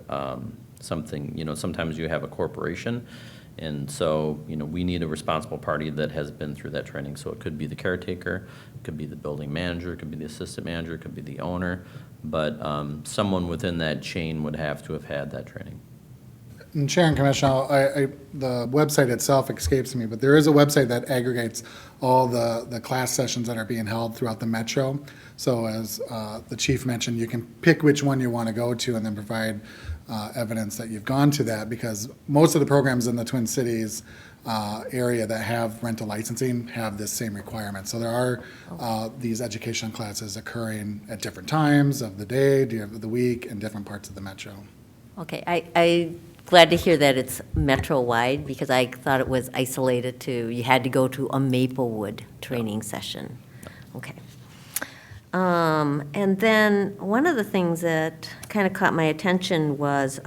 something, sometimes you have a corporation, and so, we need a responsible party that has been through that training. So it could be the caretaker, it could be the building manager, it could be the assistant manager, it could be the owner, but someone within that chain would have to have had that training. And Chair and Commissioner, the website itself escapes me, but there is a website that aggregates all the class sessions that are being held throughout the metro. So as the chief mentioned, you can pick which one you want to go to and then provide evidence that you've gone to that, because most of the programs in the Twin Cities area that have rental licensing have this same requirement. So there are these educational classes occurring at different times of the day, of the week, in different parts of the metro. Okay, I'm glad to hear that it's metro-wide, because I thought it was isolated to, you had to go to a Maplewood training session. Okay. And then one of the things that kind of caught my attention was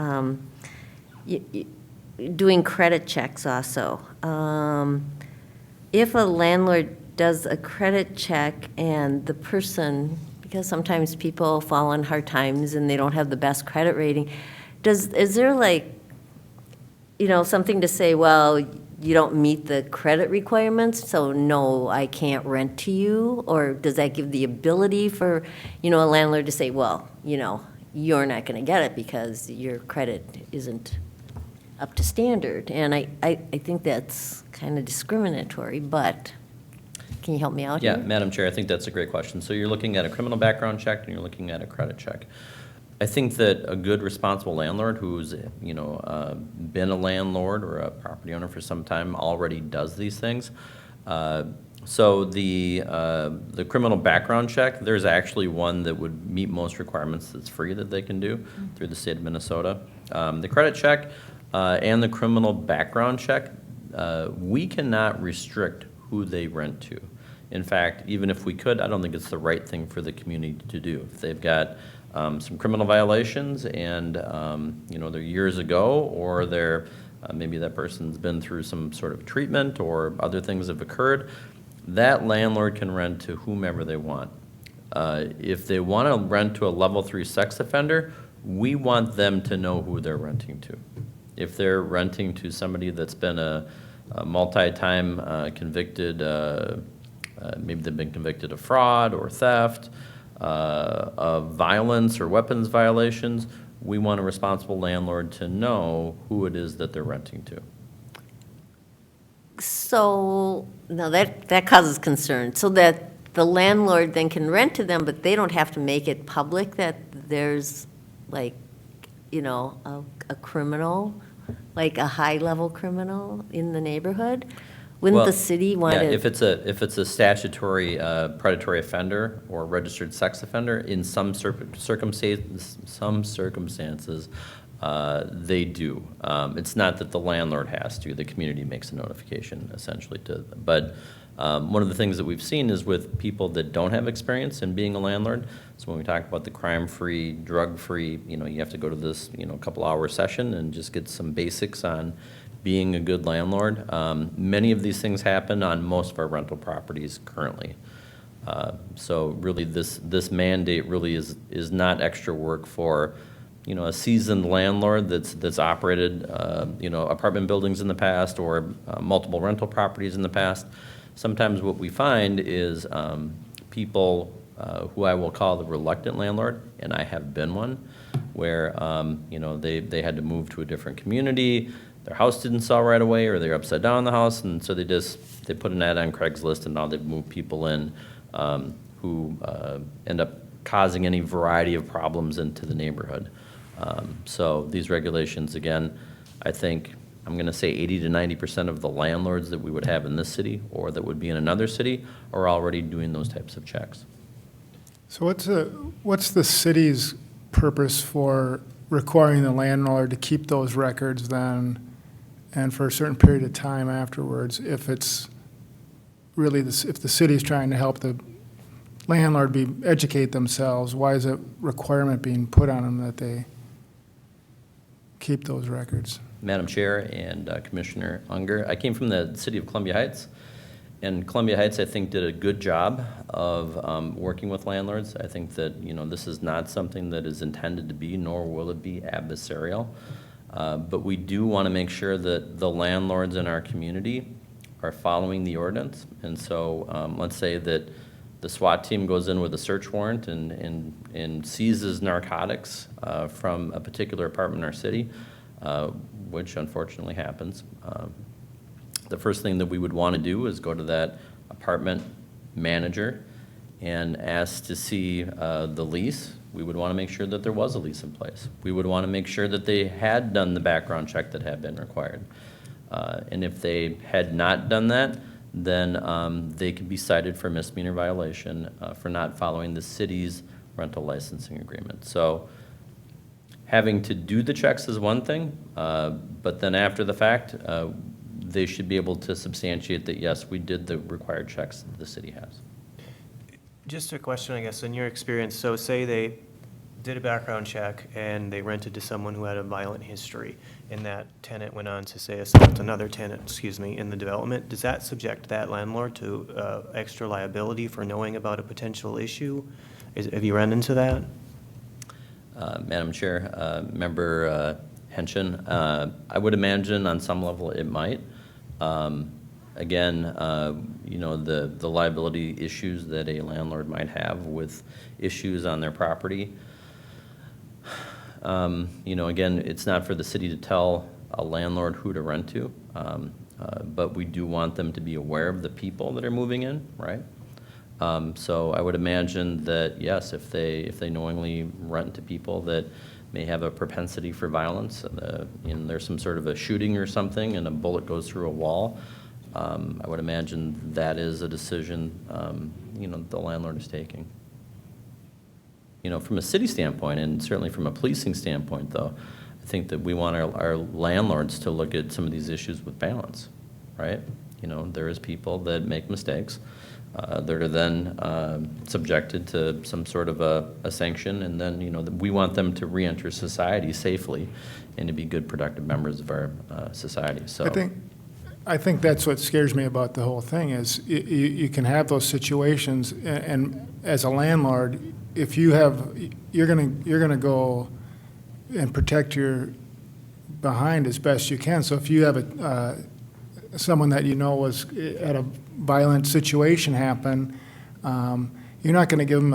doing credit checks also. If a landlord does a credit check and the person, because sometimes people fall on hard times and they don't have the best credit rating, is there like, something to say, well, you don't meet the credit requirements, so no, I can't rent to you? Or does that give the ability for, a landlord to say, well, you're not going to get it because your credit isn't up to standard? And I think that's kind of discriminatory, but can you help me out Yeah, here? Madam Chair, I think that's a great question. So you're looking at a criminal background check and you're looking at a credit check. I think that a good responsible landlord who's, been a landlord or a property owner for some time already does these things. So the criminal background check, there's actually one that would meet most requirements that's free that they can do through the state of Minnesota. The credit check and the criminal background check, we cannot restrict who they rent to. In fact, even if we could, I don't think it's the right thing for the community to do. If they've got some criminal violations and, they're years ago, or they're, maybe that person's been through some sort of treatment or other things have occurred, that landlord can rent to whomever they want. If they want to rent to a level 3 sex offender, we want them to know who they're renting to. If they're renting to somebody that's been a multi-time convicted, maybe they've been convicted of fraud or theft, of violence or weapons violations, we want a responsible landlord to know who it is that they're renting to. So, now that causes concern, so that the landlord then can rent to them, but they don't have to make it public that there's like, a criminal, like a high-level criminal in the neighborhood? Wouldn't Well, the city want yeah, to? if it's a statutory predatory offender or registered sex offender, in some circumstances, they do. It's not that the landlord has to; the community makes a notification essentially to them. But one of the things that we've seen is with people that don't have experience in being a landlord. So when we talk about the crime-free, drug-free, you have to go to this, couple-hour session and just get some basics on being a good landlord. Many of these things happen on most of our rental properties currently. So really this mandate really is not extra work for, a seasoned landlord that's operated, apartment buildings in the past or multiple rental properties in the past. Sometimes what we find is people who I will call the reluctant landlord, and I have been one, where, they had to move to a different community, their house didn't sell right away, or they're upside down in the house, and so they put an ad on Craigslist, and now they've moved people in who end up causing any variety of problems into the neighborhood. So these regulations, again, I think I'm going to say 80 to 90% of the landlords that we would have in this city or that would be in another city are already doing those types of checks. So what's the city's purpose for requiring the landlord to keep those records then, and for a certain period of time afterwards, if it's really, if the city's trying to help the landlord educate themselves, why is a requirement being put on them that they keep those records? Madam Chair and Commissioner Unger, I came from the city of Columbia Heights, and Columbia Heights, I think, did a good job of working with landlords. I think that, this is not something that is intended to be, nor will it be adversarial. But we do want to make sure that the landlords in our community are following the ordinance. And so let's say that the SWAT team goes in with a search warrant and seizes narcotics from a particular apartment in our city, which unfortunately happens. The first thing that we would want to do is go to that apartment manager and ask to see the lease. We would want to make sure that there was a lease in place. We would want to make sure that they had done the background check that had been required. And if they had not done that, then they could be cited for misdemeanor violation for not following the city's rental licensing agreement. So having to do the checks is one thing, but then after the fact, they should be able to substantiate that, yes, we did the required checks that the city has. Just a question, I guess, in your experience, so say did a background check and they rented to someone who had a violent history, and that tenant went on to say assault another tenant, in the development, does that subject that landlord to extra liability for knowing about a potential issue? Have you run into that? Madam Chair, Member Henshin, I would imagine on some level it might. Again, the liability issues that a landlord might have with issues on their property. Again, it's not for the city to tell a landlord who to rent to, but we do want them to be aware of the people that are moving in, right? So I would imagine that, yes, if they knowingly rent to people that may have a propensity for violence, and there's some sort of a shooting or something and a bullet goes through a wall, I would imagine that is a decision, the landlord is taking. From a city standpoint, and certainly from a policing standpoint, though, I think that we want our landlords to look at some of these issues with balance, right? There is people that make mistakes that are then subjected to some sort of a sanction, and then, we want them to reenter society safely and to be good, productive members of our society, so. I think that's what scares me about the whole thing is you can have those situations, and as a landlord, if you're gonna go and protect your behind as best you can. So if you have someone that was at a violent situation happen, you're not going to give them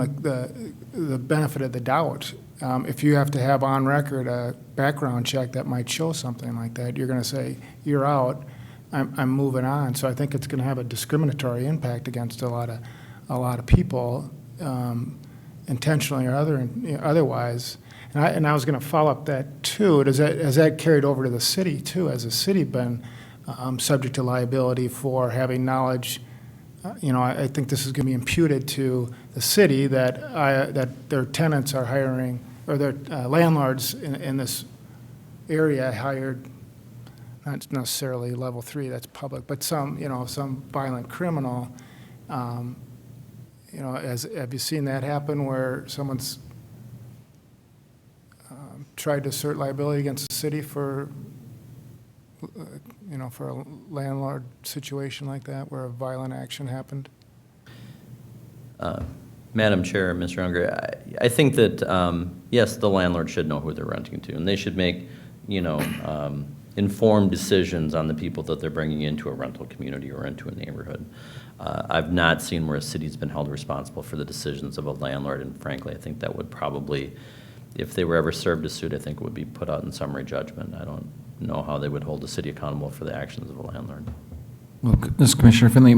the benefit of the doubt. If you have to have on record a background check that might show something like that, you're going to say, you're out, I'm moving on. So I think it's going to have a discriminatory impact against a lot of people, intentionally or otherwise. And I was going to follow up that too. Has that carried over to the city too? Has the city been subject to liability for having knowledge? I think this is going to be imputed to the city that their tenants are hiring, or their landlords in this area hired, not necessarily level 3, that's public, but some violent criminal. Have you seen that happen where someone's tried to assert liability against the city for for a landlord situation like that, where a violent action happened? Madam Chair, Mr. Unger, I think that, yes, the landlord should know who they're renting to, and they should make, informed decisions on the people that they're bringing into a rental community or into a neighborhood. I've not seen where a city's been held responsible for the decisions of a landlord, and frankly, I think that would probably, if they were ever served a suit, I think it would be put out in summary judgment. I don't know how they would hold the city accountable for the actions of a landlord. Well, this Commissioner Finley,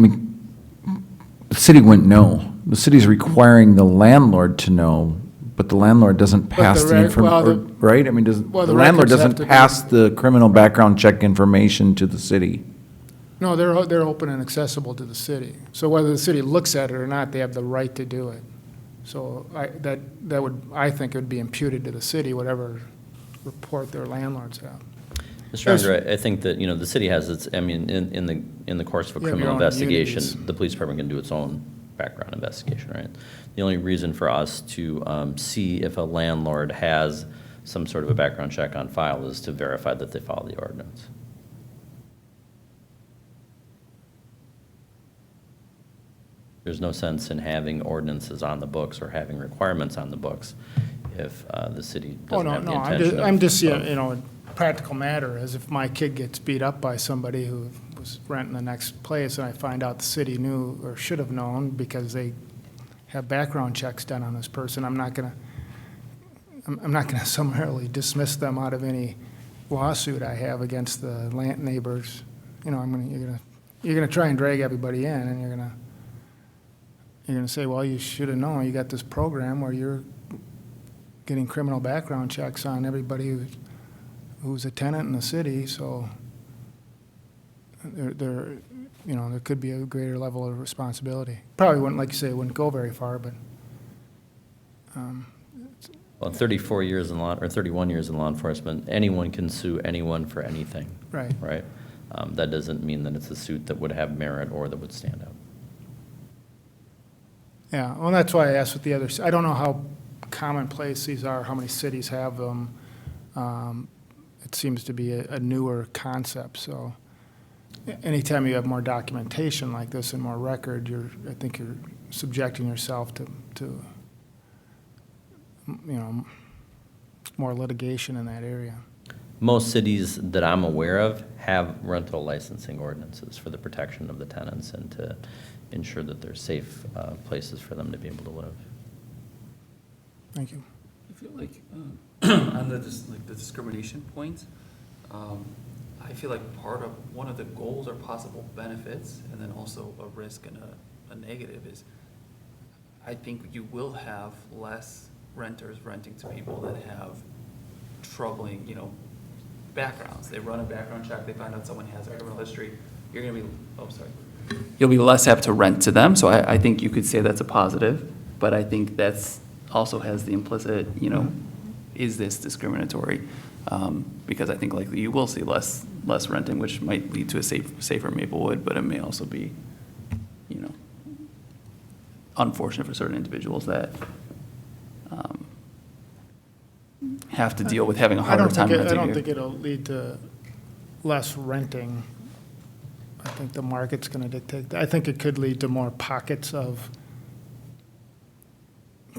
the city wouldn't know. The city's requiring the landlord to know, but the landlord doesn't pass the information, right? I mean, the landlord doesn't pass the criminal background check information to the city. No, they're open and accessible to the city. So whether the city looks at it or not, they have the right to do it. So I think it would be imputed to the city, whatever report their landlords have. Mr. Unger, I think that, the city has its, in the course of a criminal investigation, the police department can do its own background investigation, right? The only reason for us to see if a landlord has some sort of a background check on file is to verify that they follow the ordinance. There's no sense in having ordinances on the books or having requirements on the books if the city doesn't have the intention I'm just a practical matter, as if my kid gets beat up by somebody who was renting the next place, and I find out the city knew or should have known because they have background checks done on this person, I'm not gonna summarily dismiss them out of any lawsuit I have against the land neighbors. You're gonna try and drag everybody in, and you're gonna say, well, you should have known. You got this program where you're getting criminal background checks on everybody who's a tenant in the city, so there could be a greater level of responsibility. Probably wouldn't, like you say, it wouldn't go very far, but. Well, 34 years in law, or 31 years in law enforcement, anyone can sue anyone for anything. Right. Right? That doesn't mean that it's a suit that would have merit or that would stand out. Yeah, well, that's why I asked with the others. I don't know how commonplace these are, how many cities have them. It seems to be a newer concept, so anytime you have more documentation like this and more record, I think you're subjecting yourself to more litigation in that area. Most cities that I'm aware of have rental licensing ordinances for the protection of the tenants and to ensure that they're safe places for them to be able to live. Thank you. I feel like on the discrimination point, I feel like one of the goals or possible benefits, and then also a risk and a negative is, I think you will have less renters renting to people that have troubling, backgrounds. They run a background check, they find out someone has a criminal history. You're gonna be, you'll be less apt to rent to them. So I think you could say that's a positive, but I think that's also has the implicit, is this discriminatory? Because I think likely you will see less renting, which might lead to a safer Maplewood, but it may also be, unfortunate for certain individuals that have to deal with having a harder time renting I don't here. think it'll lead to less renting. I think the market's going to dictate that. I think it could lead to more pockets of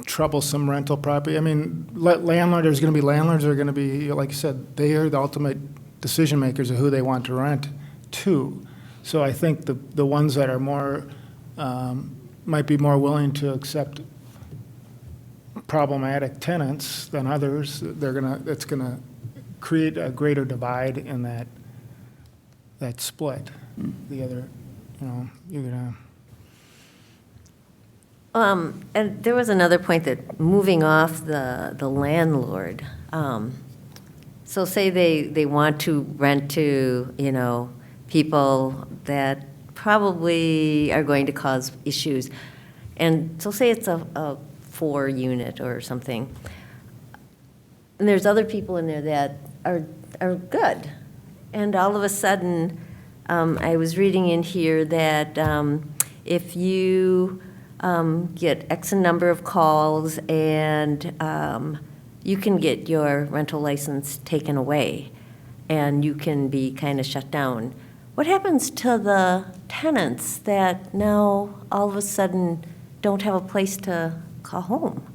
troublesome rental property. I mean, there's going to be landlords that are going to be, like you said, they are the ultimate decision makers of who they want to rent to. So I think the ones that are more, might be more willing to accept problematic tenants than others, it's gonna create a greater divide in that split. The other, you're gonna. And there was another point that moving off the landlord. So say they want to rent to, people that probably are going to cause issues. And so say it's a 4-unit or something. And there's other people in there that are good. And all of a sudden, I was reading in here that if you get X number of calls and you can get your rental license taken away and you can be kind of shut down. What happens to the tenants that now all of a sudden don't have a place to call home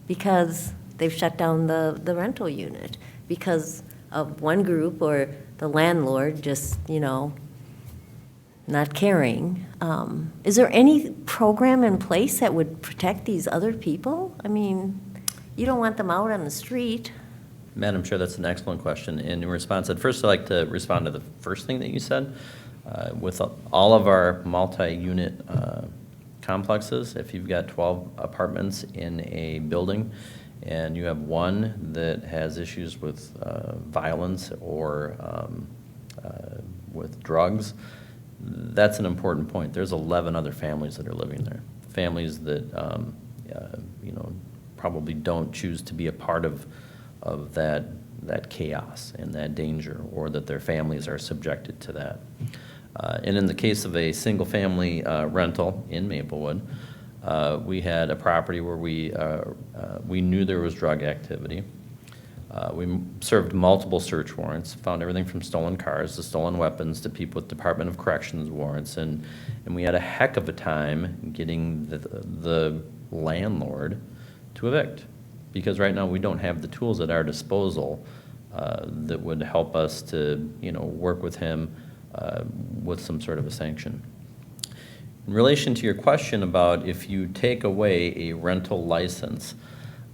because they've shut down the rental unit because of one group or the landlord just, not caring? Is there any program in place that would protect these other people? I mean, you don't want them out on the street. Madam Chair, that's an excellent question. And in response, I'd first like to respond to the first thing that you said. With all of our multi-unit complexes, if you've got 12 apartments in a building and you have one that has issues with violence or with drugs, that's an important point. There's 11 other families that are living there. Families that, probably don't choose to be a part of that chaos and that danger, or that their families are subjected to that. And in the case of a single-family rental in Maplewood, we had a property where we knew there was drug activity. We served multiple search warrants, found everything from stolen cars to stolen weapons to people with Department of Corrections warrants, and we had a heck of a time getting the landlord to evict, because right now we don't have the tools at our disposal that would help us to, work with him with some sort of a sanction. In relation to your question about if you take away a rental license,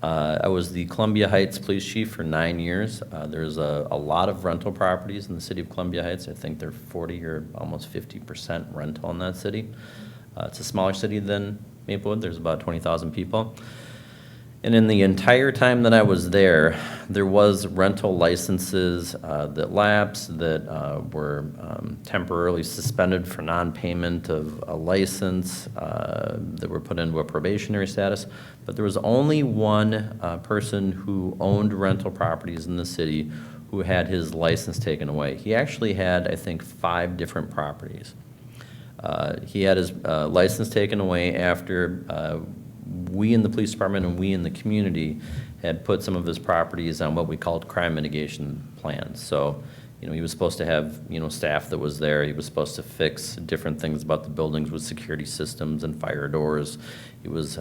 I was the Columbia Heights Police Chief for 9 years. There's a lot of rental properties in the city of Columbia Heights. I think they're 40 or almost 50% rental in that city. It's a smaller city than Maplewood. There's about 20,000 people. And in the entire time that I was there was rental licenses that lapsed, that were temporarily suspended for non-payment of a license, that were put into a probationary status. But there was only one person who owned rental properties in the city who had his license taken away. He actually had, I think, 5 different properties. He had his license taken away after we in the police department and we in the community had put some of his properties on what we called crime mitigation plans. So, he was supposed to have, staff that was there. He was supposed to fix different things about the buildings with security systems and fire doors. He was,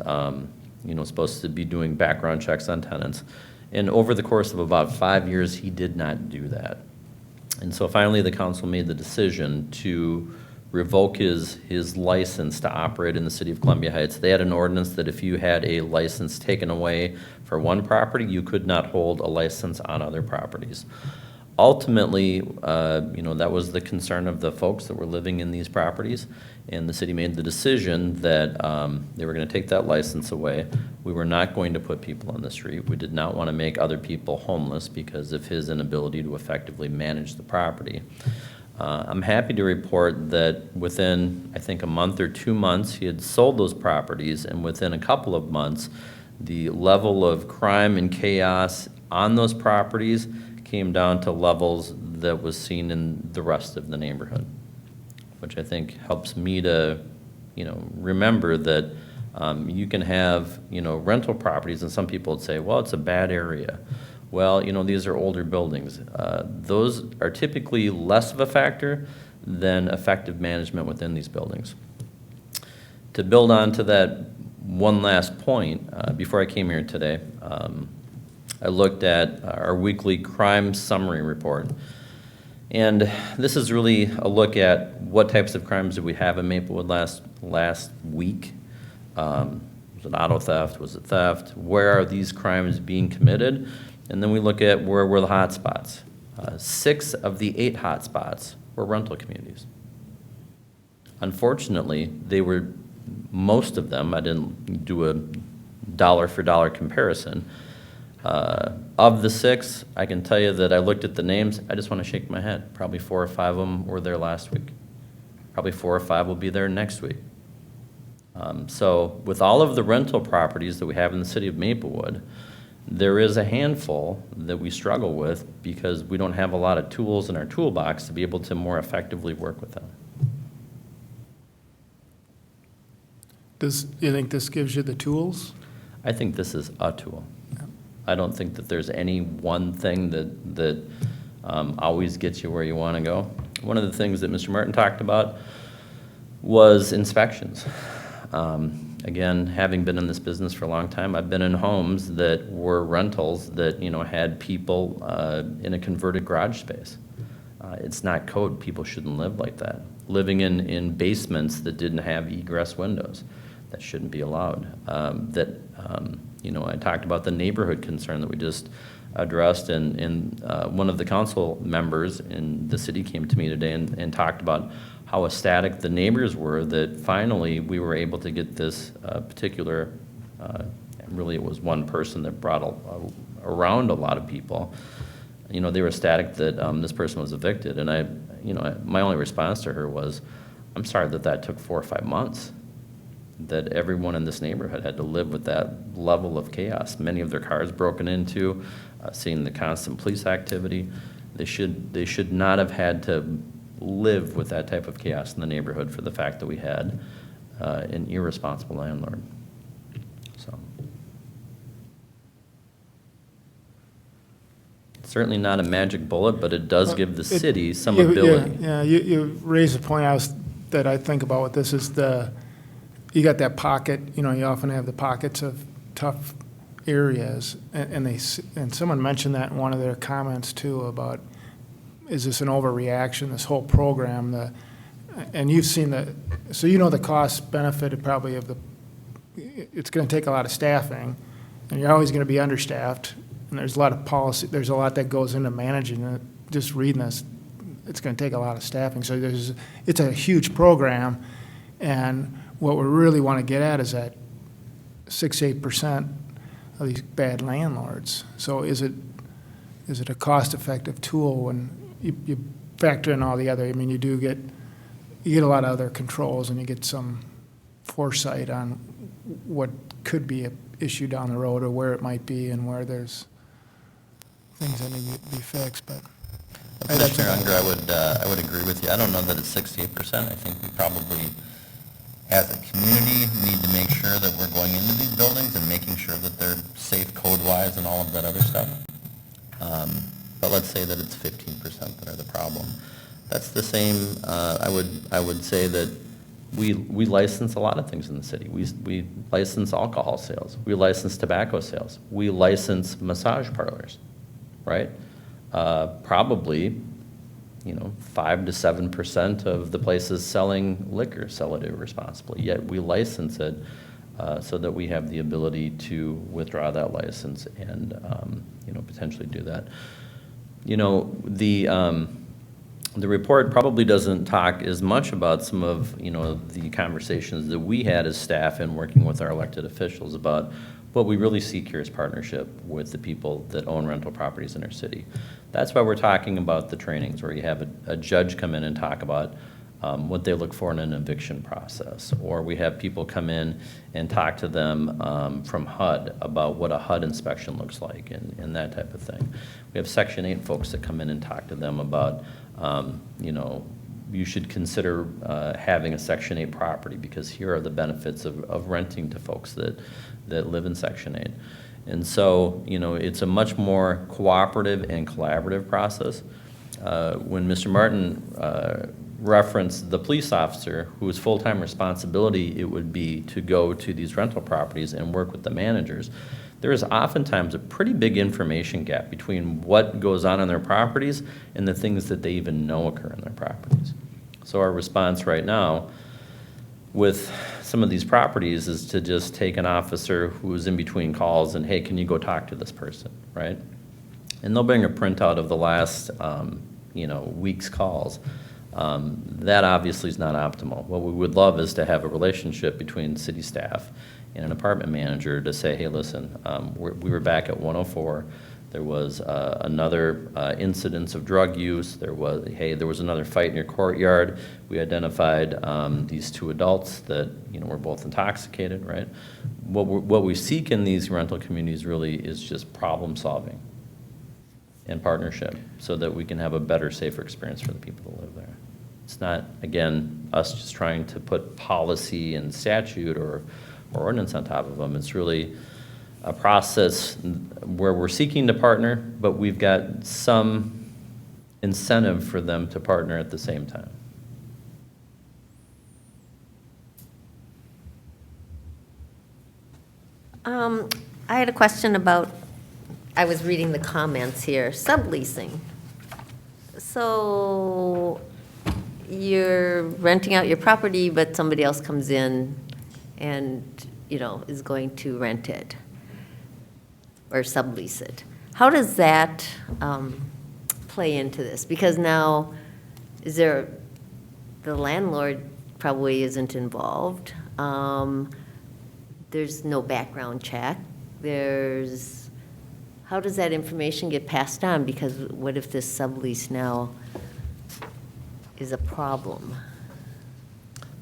supposed to be doing background checks on tenants. And over the course of about 5 years, he did not do that. And so finally, the council made the decision to revoke his license to operate in the city of Columbia Heights. They had an ordinance that if you had a license taken away for one property, you could not hold a license on other properties. Ultimately, that was the concern of the folks that were living in these properties, and the city made the decision that they were going to take that license away. We were not going to put people on the street. We did not want to make other people homeless because of his inability to effectively manage the property. I'm happy to report that within, I think, a month or 2 months, he had sold those properties, and within a couple of months, the level of crime and chaos on those properties came down to levels that was seen in the rest of the neighborhood, which I think helps me to, remember that you can have, rental properties, and some people would say, well, it's a bad area. Well, these are older buildings. Those are typically less of a factor than effective management within these buildings. To build on to that one last point, before I came here today, I looked at our weekly crime summary report. And this is really a look at what types of crimes did we have in Maplewood last week. Was it auto theft? Was it theft? Where are these crimes being committed? And then we look at where were the hot spots. 6 of the 8 hot spots were rental communities. Unfortunately, most of them, I didn't do a dollar for dollar comparison. Of the 6, I can tell you that I looked at the names, I just want to shake my head. Probably 4 or 5 of them were there last week. Probably 4 or 5 will be there next week. So with all of the rental properties that we have in the city of Maplewood, there is a handful that we struggle with because we don't have a lot of tools in our toolbox to be able to more effectively work with them. Do you think this gives you the tools? I think this is a tool. I don't think that there's any one thing that always gets you where you want to go. One of the things that Mr. Martin talked about was inspections. Again, having been in this business for a long time, I've been in homes that were rentals that had people in a converted garage space. It's not code. People shouldn't live like that. Living in basements that didn't have egress windows, that shouldn't be allowed. I talked about the neighborhood concern that we just addressed, and one of the council members in the city came to me today and talked about how ecstatic the neighbors were that finally we were able to get this particular, really it was one person that brought around a lot of people. They were ecstatic that this person was evicted, and my only response to her was, I'm sorry that took 4 or 5 months, that everyone in this neighborhood had to live with that level of chaos. Many of their cars broken into, seeing the constant police activity. They should not have had to live with that type of chaos in the neighborhood for the fact that we had an irresponsible landlord. So, it's certainly not a magic bullet, but it does give the city some ability. Yeah, you raised a point that I think about with this is you got that pocket, you often have the pockets of tough areas, and someone mentioned that in one of their comments too about, is this an overreaction, this whole program, and you've seen so the cost benefit probably it's going to take a lot of staffing, and you're always going to be understaffed, and there's a lot of policy, there's a lot that goes into managing it. Just reading this, it's going to take a lot of staffing, so it's a huge program, and what we really want to get at is that 6-8% of these bad landlords. So is it a cost-effective tool when you factor in all the other? I mean, you get a lot of other controls, and you get some foresight on what could be an issue down the road, or where it might be, and where there's things that need to be fixed. But Commissioner Unger, I would agree with you. I don't know that it's 68%. I think we probably as a community, need to make sure that we're going into these buildings and making sure that they're safe code-wise and all of that other stuff. But let's say that it's 15% that are the problem. That's the same, I would say that we license a lot of things in the city. We license alcohol sales. We license tobacco sales. We license massage parlors, right? Probably, 5 to 7% of the places selling liquor sell it irresponsibly, yet we license it so that we have the ability to withdraw that license and, potentially do that. The report probably doesn't talk as much about some of, the conversations that we had as staff in working with our elected officials about what we really seek here is partnership with the people that own rental properties in our city. That's why we're talking about the trainings, where you have a judge come in and talk about what they look for in an eviction process, or we have people come in and talk to them from HUD about what a HUD inspection looks like and that type of thing. We have Section 8 folks that come in and talk to them about, you should consider having a Section 8 property because here are the benefits of renting to folks that live in Section 8. And so, it's a much more cooperative and collaborative process. When Mr. Martin referenced the police officer whose full-time responsibility it would be to go to these rental properties and work with the managers, there is oftentimes a pretty big information gap between what goes on their properties and the things that they even know occur in their properties. So our response right now with some of these properties is to just take an officer who's in between calls and, hey, can you go talk to this person, right? And they'll bring a printout of the last, week's calls. That obviously is not optimal. What we would love is to have a relationship between city staff and an apartment manager to say, hey, listen, we were back at 104. There was another incidence of drug use. There was another fight in your courtyard. We identified these 2 adults that were both intoxicated, right? What we seek in these rental communities really is just problem solving and partnership so that we can have a better, safer experience for the people that live there. It's not, again, us just trying to put policy and statute or ordinance on top of them. It's really a process where we're seeking to partner, but we've got some incentive for them to partner at the same time. I had a question about, I was reading the comments here, subleasing. So you're renting out your property, but somebody else comes in and, is going to rent it or sublease it. How does that play into this? Because now, the landlord probably isn't involved. There's no background check. How does that information get passed on? Because what if this sublease now is a problem?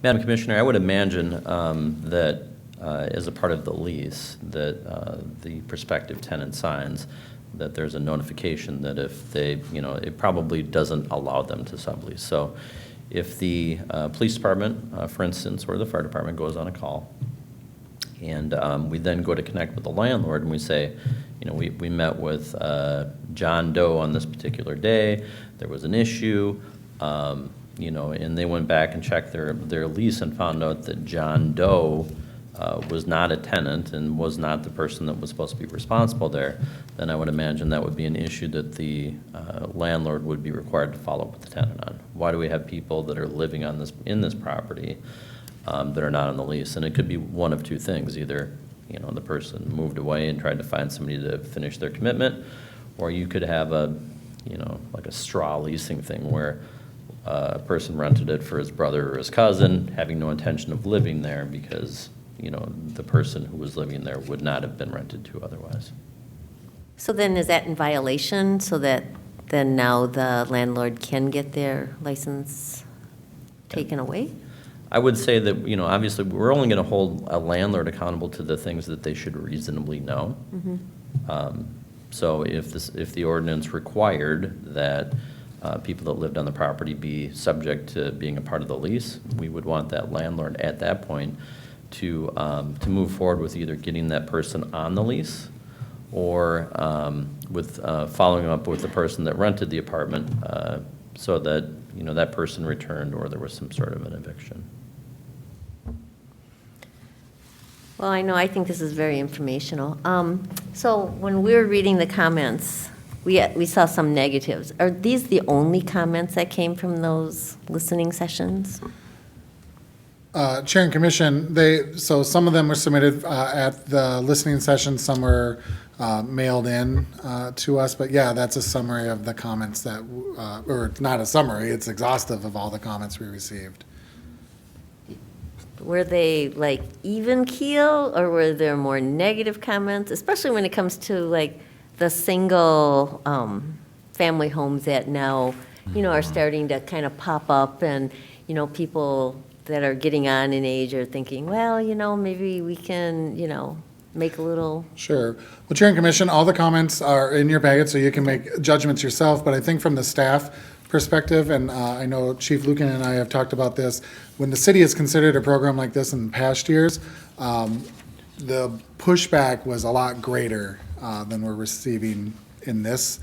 Madam Commissioner, I would imagine that as a part of the lease that the prospective tenant signs, that there's a notification that if they, it probably doesn't allow them to sublease. So if the police department, for instance, or the fire department goes on a call, and we then go to connect with the landlord and we say, we met with John Doe on this particular day, there was an issue, and they went back and checked their lease and found out that John Doe was not a tenant and was not the person that was supposed to be responsible there, then I would imagine that would be an issue that the landlord would be required to follow up with the tenant on. Why do we have people that are living in this property that are not on the lease? And it could be one of 2 things. Either, the person moved away and tried to find somebody to finish their commitment, or you could have like a straw leasing thing where a person rented it for his brother or his cousin, having no intention of living there because, the person who was living there would not have been rented to otherwise. So then is that in violation so that then now the landlord can get their license taken away? I would say that, obviously, we're only going to hold a landlord accountable to the things that they should reasonably know. Mm-hmm. So if the ordinance required that people that lived on the property be subject to being a part of the lease. We would want that landlord at that point to move forward with either getting that person on the lease or with following up with the person that rented the apartment so that, that person returned or there was some sort of an eviction. Well, I think this is very informational. So when we were reading the comments, we saw some negatives. Are these the only comments that came from those listening sessions? Chair and Commission, so some of them were submitted at the listening session, some were mailed in to us, but yeah, that's a summary of the comments that, or it's not a summary, it's exhaustive of all the comments we received. Were they like even keel, or were there more negative comments, especially when it comes to like the single family homes that now, are starting to kind of pop up, and, people that are getting on in age are thinking, well, maybe we can, make a little. Sure. Well, Chair and Commission, all the comments are in your packet, so you can make judgments yourself, but I think from the staff perspective, and I know Chief Lucan and I have talked about this, when the city has considered a program like this in past years, the pushback was a lot greater than we're receiving in this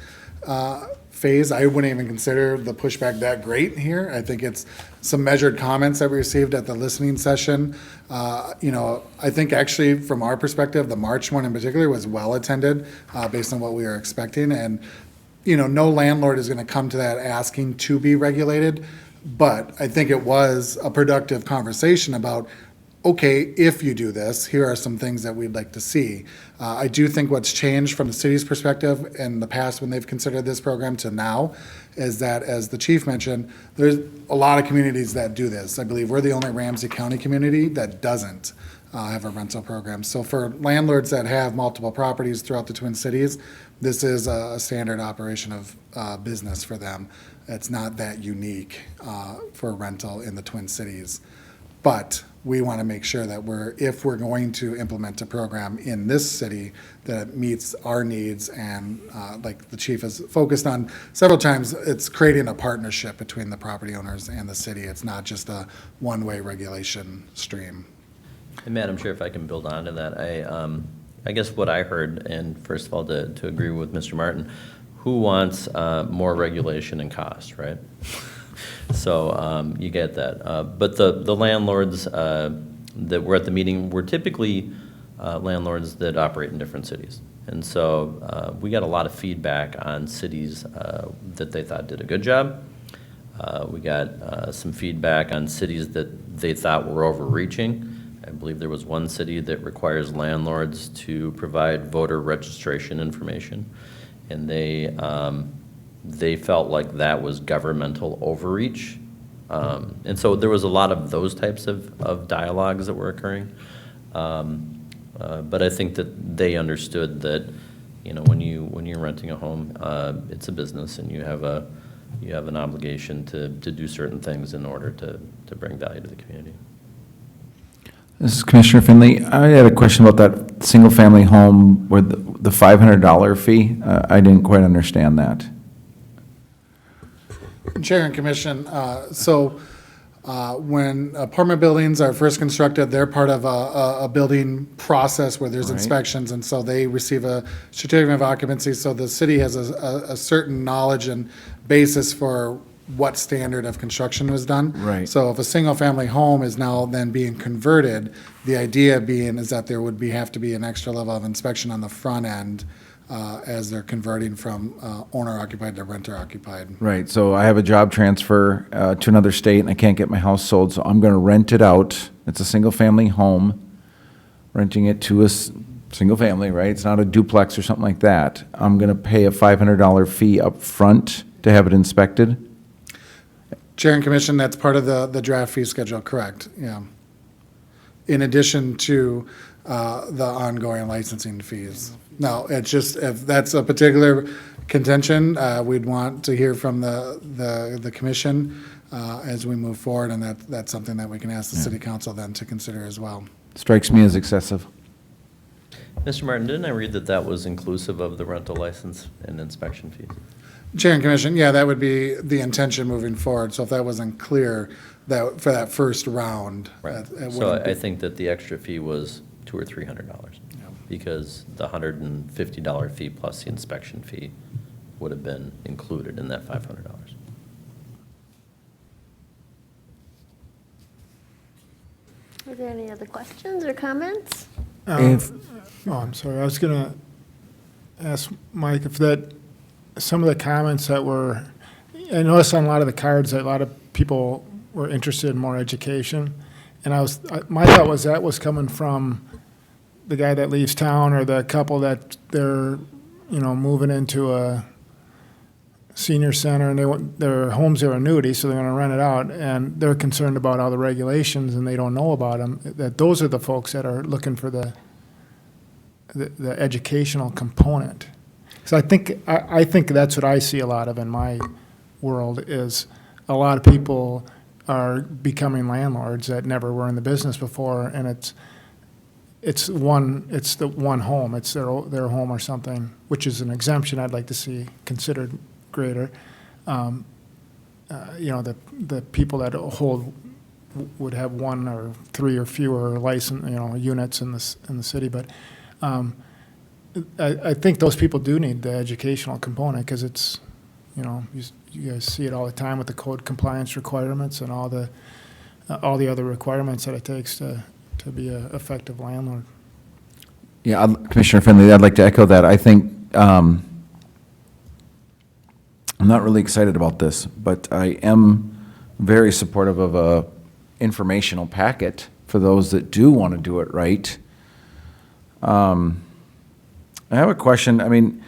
phase. I wouldn't even consider the pushback that great here. I think it's some measured comments that we received at the listening session. I think actually from our perspective, the March one in particular was well attended based on what we were expecting. And, no landlord is going to come to that asking to be regulated. But I think it was a productive conversation about, okay, if you do this, here are some things that we'd like to see. I do think what's changed from the city's perspective in the past when they've considered this program to now is that, as the chief mentioned, there's a lot of communities that do this. I believe we're the only Ramsey County community that doesn't have a rental program. So for landlords that have multiple properties throughout the Twin Cities, this is a standard operation of business for them. It's not that unique for rental in the Twin Cities. But we want to make sure that if we're going to implement a program in this city, that it meets our needs, and like the chief has focused on several times, it's creating a partnership between the property owners and the city. It's not just a one-way regulation stream. And Madam Chair, if I can build on to that, I guess what I heard, and first of all, to agree with Mr. Martin, who wants more regulation and cost, right? So you get that. But the landlords that were at the meeting were typically landlords that operate in different cities. And so we got a lot of feedback on cities that they thought did a good job. We got some feedback on cities that they thought were overreaching. I believe there was one city that requires landlords to provide voter registration information. And they felt like that was governmental overreach. And so there was a lot of those types of dialogues that were occurring. But I think that they understood that, when you're renting a home, it's a business, and you have an obligation to do certain things in order to bring value to the community. This is Commissioner Finley. I had a question about that single-family home where the $500 fee. I didn't quite understand that. Chair and Commission, when apartment buildings are first constructed, they're part of a building process where there's Right. inspections, and so they receive a certificate of occupancy. So the city has a certain knowledge and basis for what standard of construction was done. Right. So if a single-family home is now then being converted, the idea being is that there would have to be an extra level of inspection on the front end as they're converting from owner-occupied to renter-occupied. Right, so I have a job transfer to another state, and I can't get my house sold, so I'm going to rent it out. It's a single-family home, renting it to a single family, right? It's not a duplex or something like that. I'm going to pay a $500 fee up front to have it inspected? Chair and Commission, that's part of the draft fee schedule, correct, yeah. In addition to the ongoing licensing fees. No, it's just, if that's a particular contention, we'd want to hear from the commission as we move forward, and that's something that we can ask the city council then to consider as well. Strikes me as excessive. Mr. Martin, didn't I read that was inclusive of the rental license and inspection fees? Chair and Commission, yeah, that would be the intention moving forward. So if that wasn't clear, that, for that first round. Right. it So wouldn't be- I think that the extra fee was $200 or $300, because the $150 fee plus the inspection fee would have been included in that $500. Are there any other questions or comments? If- Oh, I'm sorry, I was gonna ask Mike if that, some of the comments that were, I noticed on a lot of the cards that a lot of people were interested in more education. And my thought was that was coming from the guy that leaves town or the couple that they're, moving into a senior center and their homes are annuity, so they're gonna rent it out. And they're concerned about all the regulations and they don't know about them, that those are the folks that are looking for the educational component. So I think that's what I see a lot of in my world is a lot of people are becoming landlords that never were in the business before, and it's the one home, it's their home or something, which is an exemption I'd like to see considered greater. The people that would have one or three or fewer units in the city, but I think those people do need the educational component because it's, you guys see it all the time with the code compliance requirements and all the other requirements that it takes to be an effective landlord. Yeah, Commissioner Finley, I'd like to echo that. I think, I'm not really excited about this, but I am very supportive of a informational packet for those that do want to do it right. I have a question. I mean,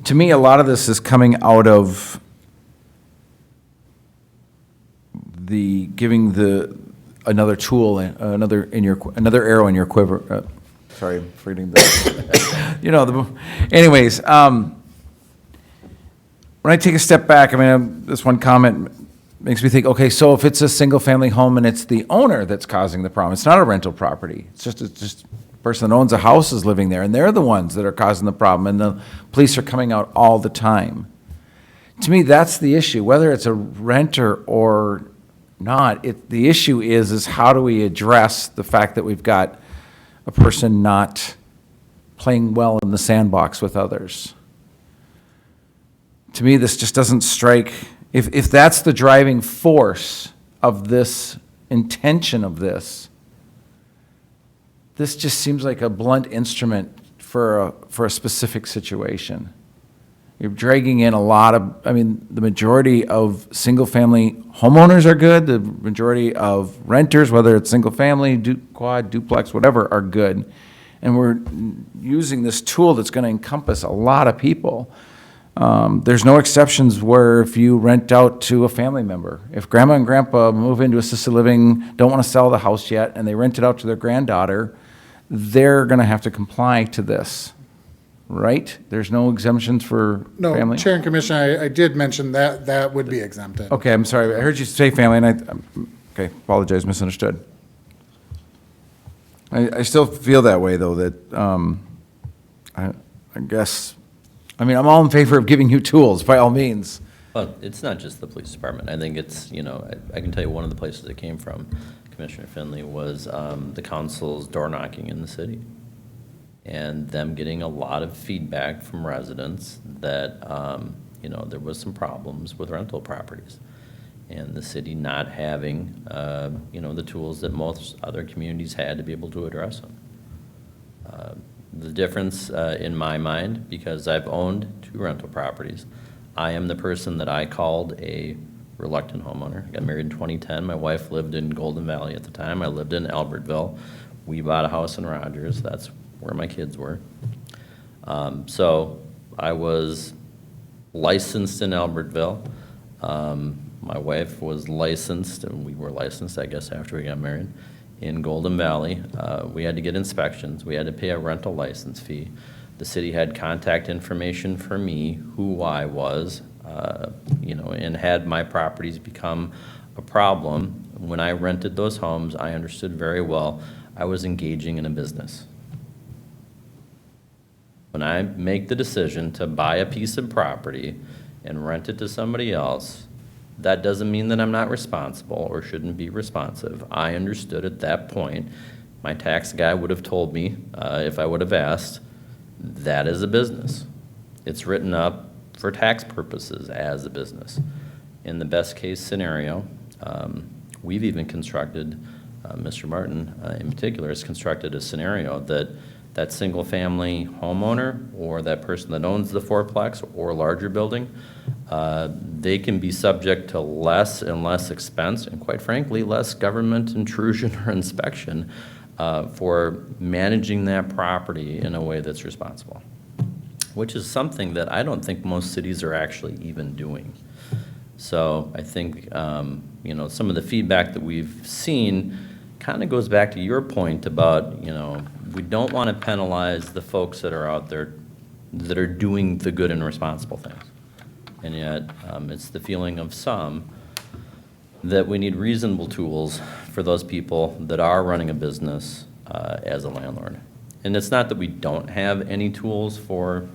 to me, a lot of this is coming out of giving another tool, another arrow in your quiver. Sorry, I'm forgetting anyways, when I take a step back, I mean, this one comment makes me think, okay, so if it's a single-family home and it's the owner that's causing the problem, it's not a rental property. It's just the person that owns a house is living there, and they're the ones that are causing the problem, and the police are coming out all the time. To me, that's the issue, whether it's a renter or not. The issue is how do we address the fact that we've got a person not playing well in the sandbox with others. To me, this just doesn't strike, if that's the driving force of this intention of this just seems like a blunt instrument for a specific situation. You're dragging in the majority of single-family homeowners are good, the majority of renters, whether it's single-family, quad, duplex, whatever, are good. And we're using this tool that's going to encompass a lot of people. There's no exceptions where if you rent out to a family member, if grandma and grandpa move into assisted living, don't want to sell the house yet, and they rent it out to their granddaughter, they're going to have to comply to this, right? There's no exemptions for family? No, Chair and Commission, I did mention that would be exempted. Okay, I'm sorry. I heard you say family, and okay, apologize, misunderstood. I still feel that way, though, that I guess, I'm all in favor of giving you tools, by all means. Well, it's not just the police department. I think it's, I can tell you one of the places it came from, Commissioner Finley, was the council's door knocking in the city. And them getting a lot of feedback from residents that, there was some problems with rental properties. And the city not having, the tools that most other communities had to be able to address them. The difference in my mind, because I've owned 2 rental properties, I am the person that I called a reluctant homeowner. I got married in 2010. My wife lived in Golden Valley at the time. I lived in Albertville. We bought a house in Rogers. That's where my kids were. So I was licensed in Albertville. My wife was licensed, and we were licensed, I guess, after we got married, in Golden Valley. We had to get inspections. We had to pay a rental license fee. The city had contact information for me, who I was, and had my properties become a problem. When I rented those homes, I understood very well I was engaging in a business. When I make the decision to buy a piece of property, and rent it to somebody else, that doesn't mean that I'm not responsible or shouldn't be responsive. I understood at that point, my tax guy would have told me, if I would have asked, that is a business. It's written up for tax purposes as a business. In the best case scenario, we've even constructed, Mr. Martin in particular has constructed a scenario that single family homeowner or that person that owns the fourplex or larger building, they can be subject to less and less expense and quite frankly, less government intrusion or inspection for managing that property in a way that's responsible, which is something that I don't think most cities are actually even doing. So I think, some of the feedback that we've seen kind of goes back to your point about, we don't want to penalize the folks that are out there that are doing the good and responsible things. And yet, it's the feeling of some that we need reasonable tools for those people that are running a business as a landlord. And it's not that we don't have any tools for,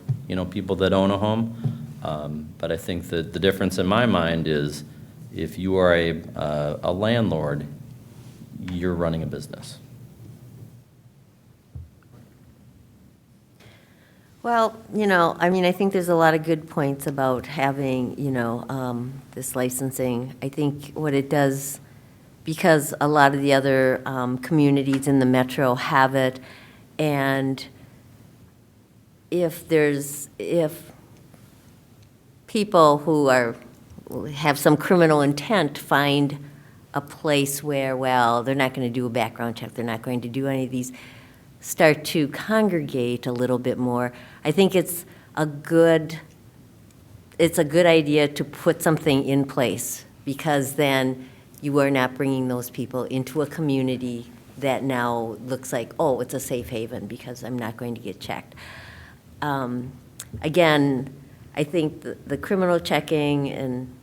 people that own a home, but I think that the difference in my mind is if you are a landlord, you're running a business. Well, I think there's a lot of good points about having, this licensing. I think what it does, because a lot of the other communities in the metro have it, and if people who have some criminal intent find a place where, well, they're not going to do a background check, they're not going to do any of these, start to congregate a little bit more. I think it's a good idea to put something in place, because then you are not bringing those people into a community that now looks like, oh, it's a safe haven because I'm not going to get checked. Again, I think the criminal checking, and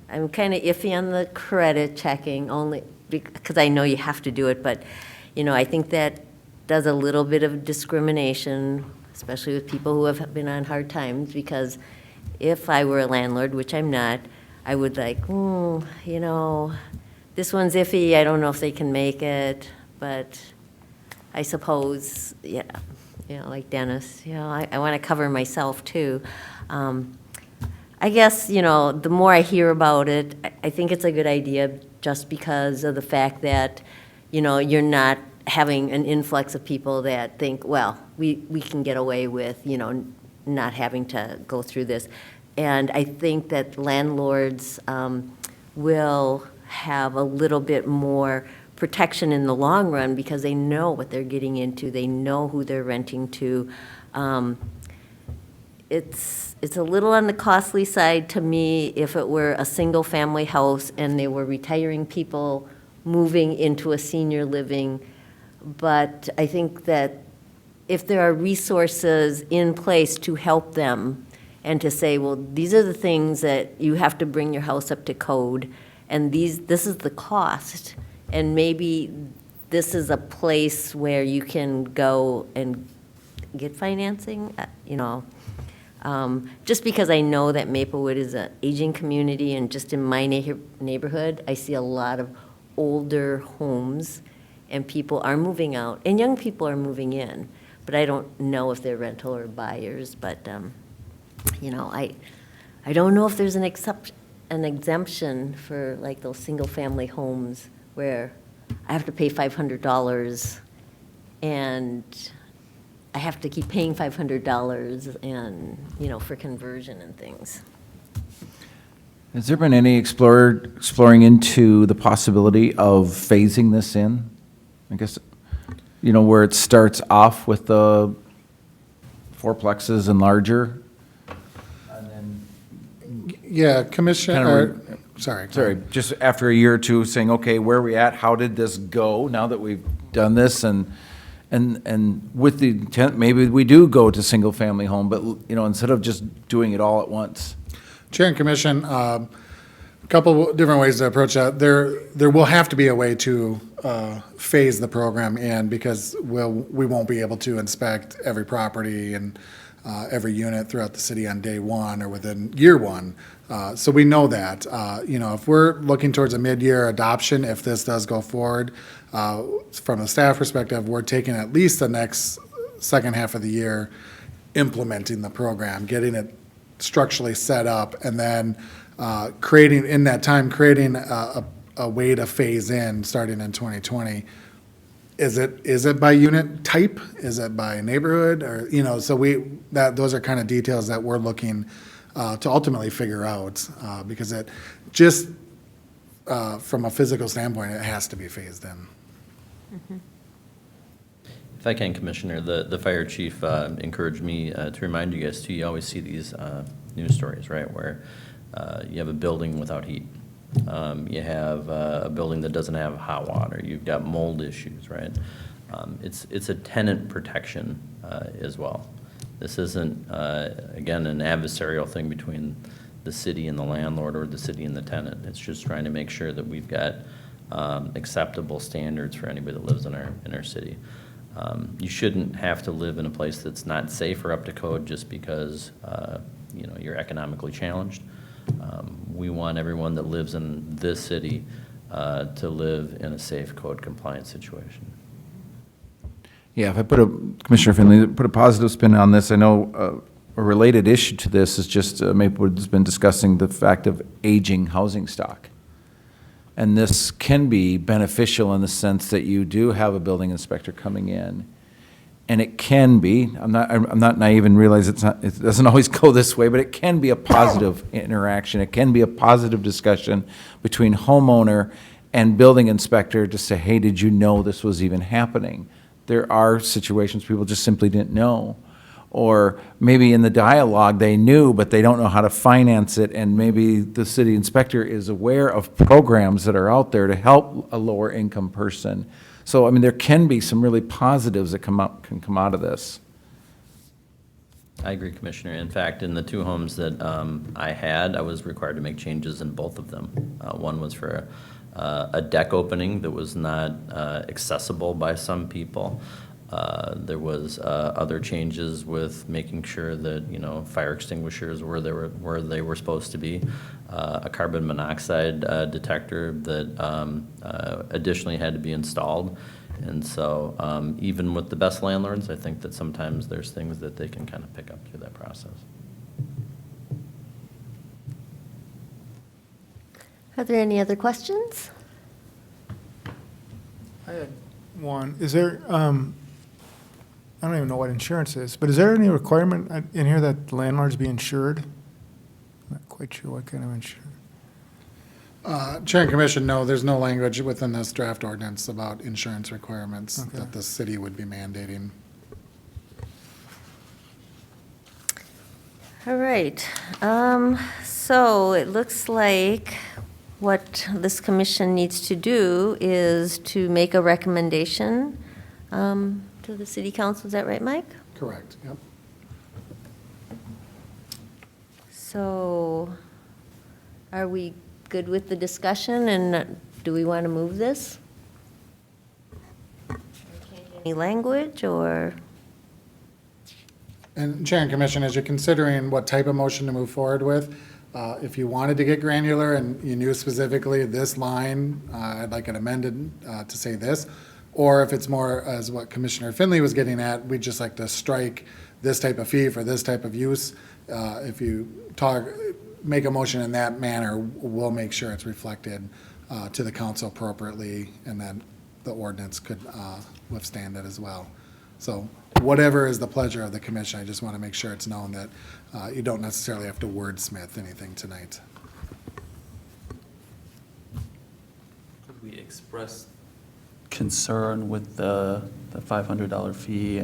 I'm kind of iffy on the credit checking only because I know you have to do it, but, I think that does a little bit of discrimination, especially with people who have been on hard times, because if I were a landlord, which I'm not, I would like, this one's iffy, I don't know if they can make it, but I suppose, like Dennis, I want to cover myself too. I guess, the more I hear about it, I think it's a good idea just because of the fact that, you're not having an influx of people that think, well, we can get away with, not having to go through this. And I think that landlords will have a little bit more protection in the long run because they know what they're getting into. They know who they're renting to. It's a little on the costly side to me if it were a single-family house and they were retiring people moving into a senior living. But I think that if there are resources in place to help them and to say, well, these are the things that you have to bring your house up to code, and this is the cost, and maybe this is a place where you can go and get financing, just because I know that Maplewood is an aging community, and just in my neighborhood, I see a lot of older homes, and people are moving out, and young people are moving in, but I don't know if they're rental or buyers, but, I don't know if there's an exemption for like those single-family homes where I have to pay $500 and I have to keep paying $500 and, for conversion and things. Has there been any exploring into the possibility of phasing this in? I guess, where it starts off with the fourplexes and larger? And then Yeah, Commissioner, Kind sorry. Sorry, just after a year or two saying, okay, where are we at? How did this go now that we've done this? And with the intent, maybe we do go to single-family home, but, instead of just doing it all at once. Chair and Commission, a couple different ways to approach that. There will have to be a way to phase the program in because we won't be able to inspect every property and every unit throughout the city on day one or within year one. So we know that, if we're looking towards a mid-year adoption, if this does go forward, from a staff perspective, we're taking at least the next second half of the year implementing the program, getting it structurally set up, and then creating a way to phase in starting in 2020. Is it by unit type? Is it by neighborhood? Or, so those are kind of details that we're looking to ultimately figure out, because it just, from a physical standpoint, it has to be phased in. If I can, Commissioner, the fire chief encouraged me to remind you guys too, you always see these news stories, right, where you have a building without heat. You have a building that doesn't have hot water. You've got mold issues, right? It's a tenant protection as well. This isn't, again, an adversarial thing between the city and the landlord or the city and the tenant. It's just trying to make sure that we've got acceptable standards for anybody that lives in our city. You shouldn't have to live in a place that's not safe or up to code just because you're economically challenged. We want everyone that lives in this city to live in a safe code compliant situation. Yeah, if Commissioner Finley, put a positive spin on this, I know a related issue to this is just Maplewood's been discussing the fact of aging housing stock. And this can be beneficial in the sense that you do have a building inspector coming in. And it can be, I'm not naive and realize it doesn't always go this way, but it can be a positive interaction. It can be a positive discussion between homeowner and building inspector to say, hey, did you know this was even happening? There are situations people just simply didn't know. Or maybe in the dialogue they knew, but they don't know how to finance it, and maybe the city inspector is aware of programs that are out there to help a lower income person. So, I mean, there can be some really positives that can come out of this. I agree, Commissioner. In fact, in the two homes that I was required to make changes in both of them. One was for a deck opening that was not accessible by some people. There was other changes with making sure that fire extinguishers were where they were supposed to be, a carbon monoxide detector that additionally had to be installed, and so even with the best landlords, I think that sometimes there's things that they can kind of pick up through that process. Are there any other questions? I had one. Is there, I don't even know what insurance is, but is there any requirement in here that landlords be insured? I'm not quite sure what kind of insurance. Chair and Commission, no, there's no language within this draft ordinance about insurance requirements that the city would be mandating. All right. So it looks like what this commission needs to do is to make a recommendation to the city council. Is that right, Mike? Correct, yep. So are we good with the discussion, and do we want to move this? Any language, or? And Chair and Commission, as you're considering what type of motion to move forward with, if you wanted to get granular and you knew specifically this line, I'd like it amended to say this, or if it's more as what Commissioner Finley was getting at, we'd just like to strike this type of fee for this type of use. If you make a motion in that manner, we'll make sure it's reflected to the council appropriately, and then the ordinance could withstand it as well. So whatever is the pleasure of the commission, I just want to make sure it's known that you don't necessarily have to wordsmith anything tonight. Could we express concern with the $500 fee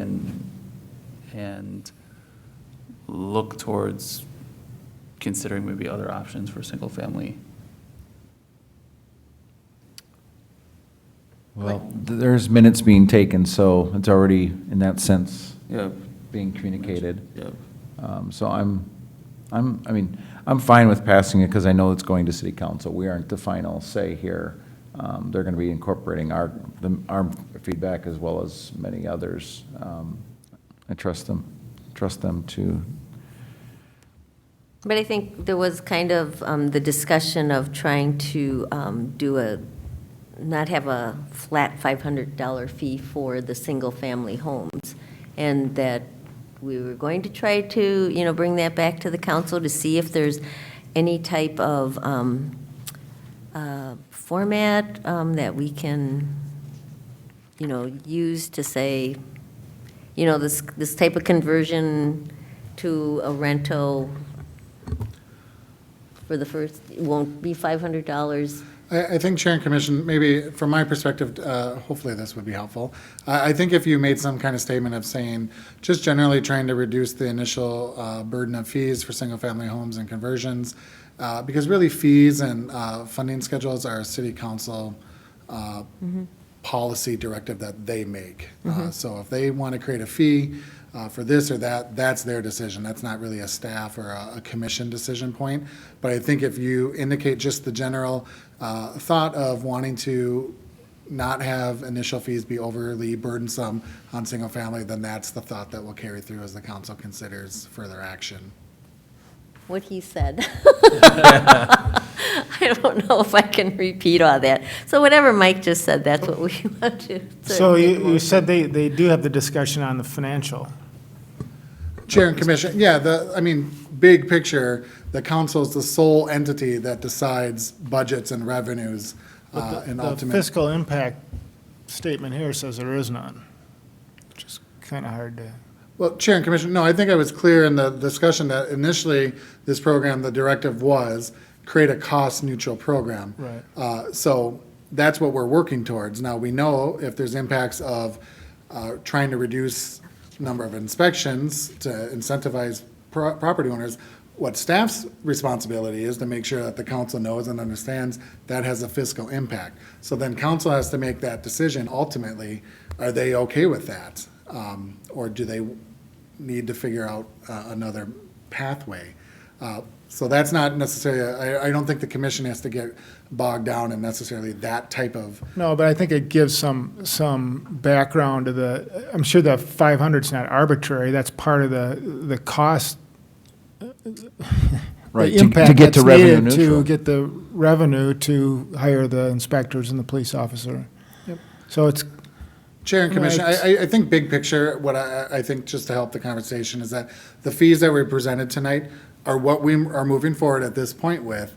and look towards considering maybe other options for single family? Well, there's minutes being taken, so it's already, in that sense, Yeah. being communicated. Yeah. So I'm fine with passing it because I know it's going to city council. We aren't the final say here. They're going to be incorporating our feedback as well as many others. I trust them. trust them to, But I think there was kind of the discussion of trying to not have a flat $500 fee for the single-family homes, and that we were going to try to, bring that back to the council to see if there's any type of format that we can, use to say, this type of conversion to a rental for the first, it won't be $500. I think Chair and Commission, maybe from my perspective, hopefully this would be helpful. I think if you made some kind of statement of saying, just generally trying to reduce the initial burden of fees for single-family homes and conversions, because really fees and funding schedules are a city council policy directive that they make. So if they want to create a fee for this or that, that's their decision. That's not really a staff or a commission decision point. But I think if you indicate just the general thought of wanting to not have initial fees be overly burdensome on single family, then that's the thought that will carry through as the council considers further action. What he said. I don't know if I can repeat all that. So whatever Mike just said, that's what we want to. So you said they do have the discussion on the financial. Chair and Commission, yeah, big picture, the council is the sole entity that decides budgets and revenues and The ultimate. fiscal impact statement here says there is none, which is kind of hard to. Well, Chair and Commission, no, I think I was clear in the discussion that initially this program, the directive was create a cost-neutral program. Right. So that's what we're working towards. Now, we know if there's impacts of trying to reduce number of inspections to incentivize property owners, what staff's responsibility is to make sure that the council knows and understands that has a fiscal impact. So then council has to make that decision ultimately, are they okay with that? Or do they need to figure out another pathway? So that's not necessarily, I don't think the commission has to get bogged down in necessarily that type of. No, but I think it gives some background to I'm sure the 500's not arbitrary. That's part of the cost. right, The to impact get to that's revenue needed neutral. to get the revenue to hire the inspectors and the police officer. Yep. So it's, Chair and Commission, Right. I think big picture, what I think just to help the conversation is that the fees that were presented tonight are what we are moving forward at this point with,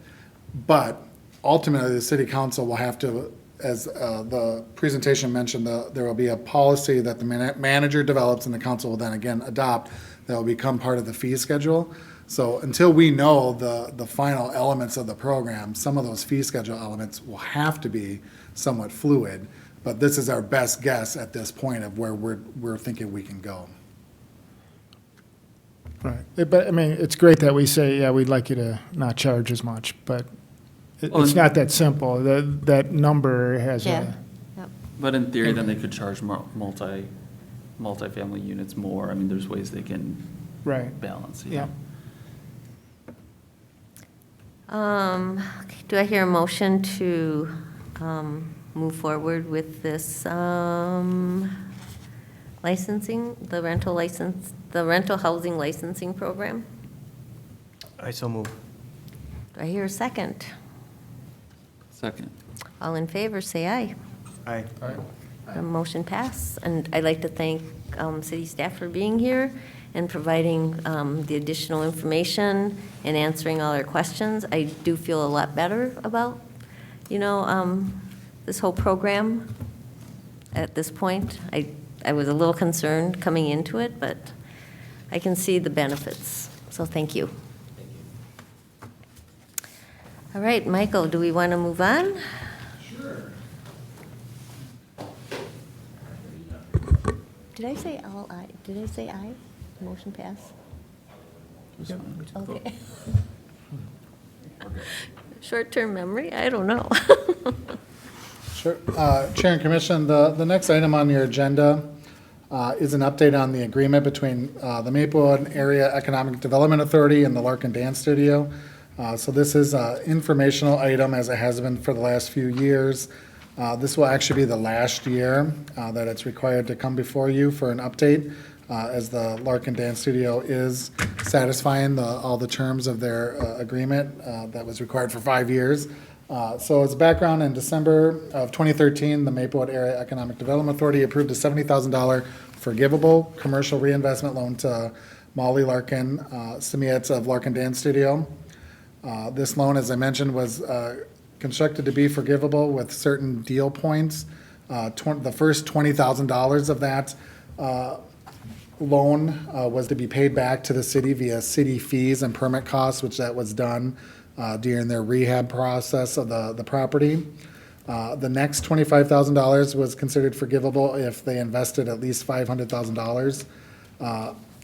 but ultimately the city council will have to, as the presentation mentioned, there will be a policy that the manager develops and the council will then again adopt that will become part of the fee schedule. So until we know the final elements of the program, some of those fee schedule elements will have to be somewhat fluid. But this is our best guess at this point of where we're thinking we can go. right. But, I mean, it's great that we say, yeah, we'd like you to not charge as much, but it's not that simple. That number has Yeah. a, But in theory, then they could charge multifamily units more. I mean, there's ways they can right, balance. yeah. Okay, do I hear a motion to move forward with this licensing, the rental housing licensing program? I so move. Do I hear a second? Second. All in favor, say aye. Aye. The motion passed, and I'd like to thank city staff for being here and providing the additional information and answering all our questions. I do feel a lot better about, this whole program at this point. I was a little concerned coming into it, but I can see the benefits, so thank you. All right, Michael, do we want to move on? Did I say all aye? Did I say aye? Motion pass? Okay. Short-term memory? I don't know. Sure. Chair and Commission, the next item on your agenda is an update on the agreement between the Maplewood Area Economic Development Authority and the Larkin Dance Studio. So this is an informational item, as it has been for the last few years. This will actually be the last year that it's required to come before you for an update. as the Larkin Dance Studio is satisfying all the terms of their agreement that was required for 5 years. So as background, in December of 2013, the Maplewood Area Economic Development Authority approved a $70,000 forgivable commercial reinvestment loan to Molly Larkin, Simietz of Larkin Dance Studio. This loan, as I mentioned, was constructed to be forgivable with certain deal points. The first $20,000 of that loan was to be paid back to the city via city fees and permit costs, which that was done during their rehab process of the property. The next $25,000 was considered forgivable if they invested at least $500,000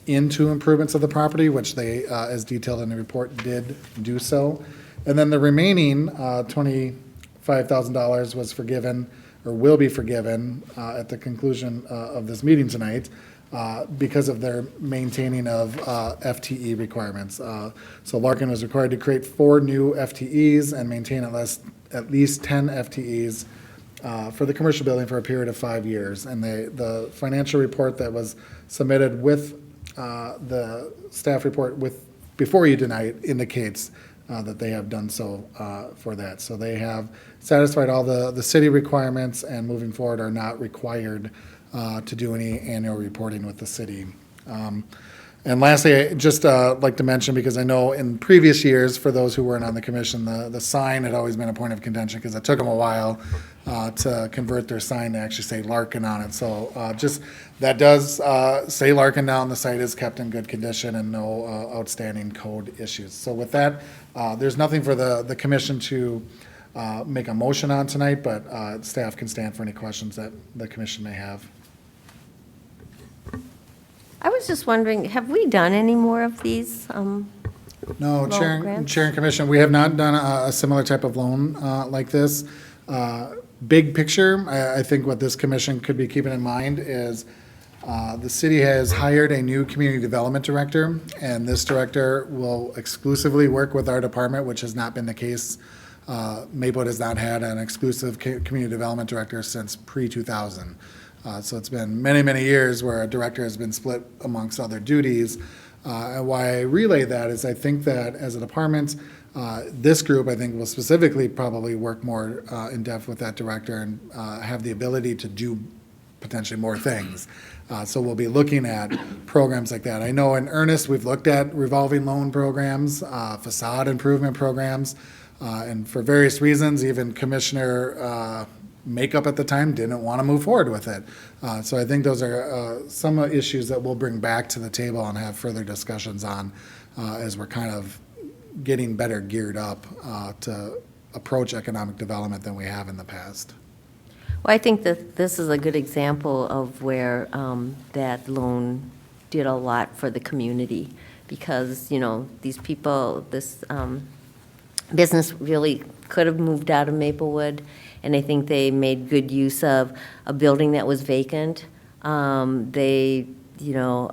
into improvements of the property, which they, as detailed in the report, did do so. And then the remaining $25,000 was forgiven, or will be forgiven, at the conclusion of this meeting tonight, because of their maintaining of FTE requirements. So Larkin was required to create 4 new FTEs and maintain at least 10 FTEs for the commercial building for a period of 5 years. And the financial report that was submitted with the staff report before you tonight indicates that they have done so for that. So they have satisfied all the city requirements and moving forward are not required to do any annual reporting with the city. And lastly, I just like to mention, because I know in previous years, for those who weren't on the commission, the sign had always been a point of contention because it took them a while to convert their sign to actually say Larkin on it. So just, that does say Larkin now, and the site is kept in good condition and no outstanding code issues. So with that, there's nothing for the commission to make a motion on tonight, but staff can stand for any questions that the commission may have. I was just wondering, have we done any more of these? No, Loan Chair grants? and Commission, we have not done a similar type of loan like this. Big picture, I think what this commission could be keeping in mind is the city has hired a new community development director, and this director will exclusively work with our department, which has not been the case. Maplewood has not had an exclusive community development director since pre-2000. So it's been many, many years where a director has been split amongst other duties. And why I relay that is I think that as a department, this group, I think, will specifically probably work more in depth with that director and have the ability to do potentially more things. So we'll be looking at programs like that. I know in earnest, we've looked at revolving loan programs, facade improvement programs, and for various reasons, even Commissioner Makeup at the time didn't want to move forward with it. So I think those are some issues that we'll bring back to the table and have further discussions on as we're kind of getting better geared up to approach economic development than we have in the past. Well, I think that this is a good example of where that loan did a lot for the community because, you know, these people, this business really could have moved out of Maplewood, and I think they made good use of a building that was vacant. They, you know,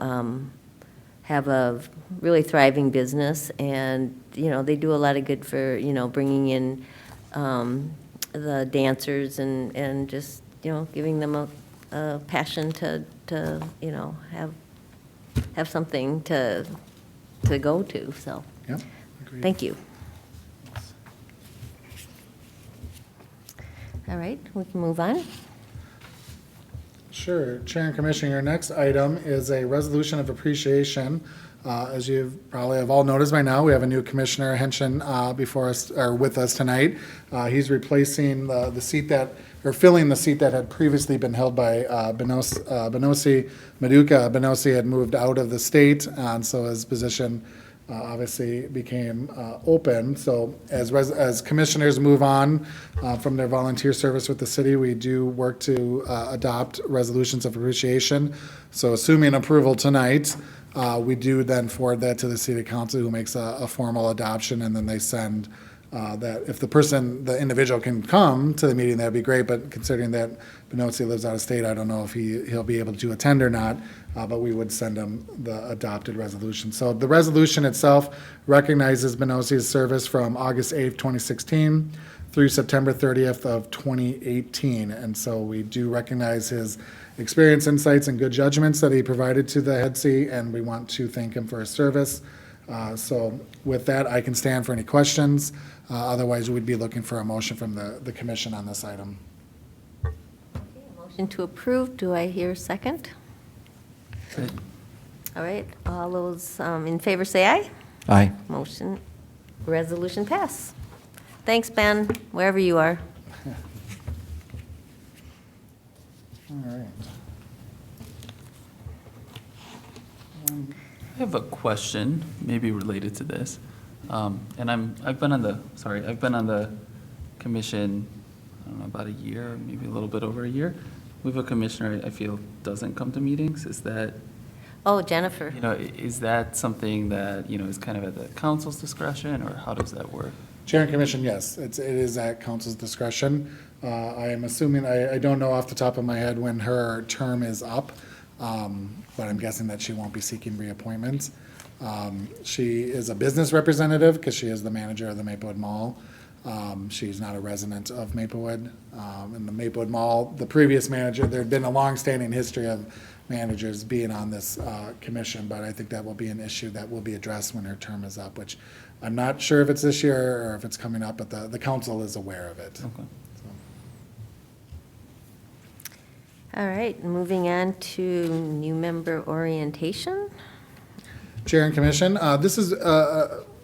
have a really thriving business, and, you know, they do a lot of good for, you know, bringing in the dancers and just, you know, giving them a passion to you know, have something to go to, so. Yeah, agreed. Thank you. All right, we can move on. Sure. Chair and Commissioner, your next item is a resolution of appreciation. As you probably have all noticed by now, we have a new Commissioner Henshin before us, or with us tonight. He's replacing the seat that, or filling the seat that had previously been held by Benosi Maduka. Benosi had moved out of the state, and so his position obviously became open. So as commissioners move on from their volunteer service with the city, we do work to adopt resolutions of appreciation. So assuming approval tonight, we do then forward that to the city council, who makes a formal adoption, and then they send that. If the individual can come to the meeting, that'd be great, but considering that Benosi lives out of state, I don't know if he'll be able to attend or not, but we would send him the adopted resolution. So the resolution itself recognizes Benosi's service from August 8th, 2016 through September 30th of 2018. And so we do recognize his experience, insights, and good judgments that he provided to the head C, and we want to thank him for his service. So with that, I can stand for any questions. Otherwise, we'd be looking for a motion from the commission on this item. Motion to approve. Do I hear a second? All right, all those in favor say aye. Aye. Resolution pass. Thanks, Ben, wherever you are. All right. I have a question, maybe related to this. And I've been on the commission, I don't know, about a year, maybe a little bit over a year. We have a commissioner I feel doesn't come to meetings. Is that, Oh, Jennifer. is that something that, is kind of at the council's discretion, or how does that work? Chair and commission, yes, it is at council's discretion. I am assuming, I don't know off the top of my head when her term is up, but I'm guessing that she won't be seeking reappointment. She is a business representative because she is the manager of the Maplewood Mall. She's not a resident of Maplewood. And the Maplewood Mall, the previous manager, there'd been a long-standing history of managers being on this commission, but I think that will be an issue that will be addressed when her term is up, which I'm not sure if it's this year or if it's coming up, but the council is aware of it. Okay. All right, moving on to new member orientation. Chair and commission, this is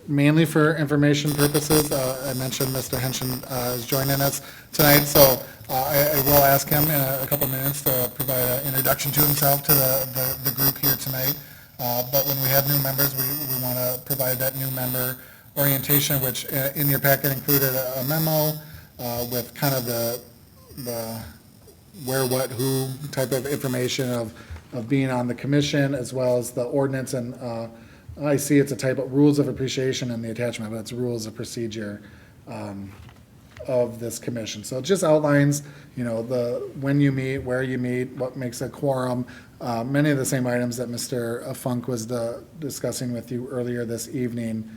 mainly for information purposes. I mentioned Mr. Henshin is joining us tonight, so I will ask him in a couple minutes to provide an introduction to himself to the group here tonight. But when we have new members, we want to provide that new member orientation, which in your packet included a memo with kind of the where, what, who type of information of being on the commission, as well as the ordinance, and I see it's a type of rules of appreciation in the attachment, but it's rules of procedure of this commission. So it just outlines, the when you meet, where you meet, what makes a quorum, many of the same items that Mr. Funk was discussing with you earlier this evening,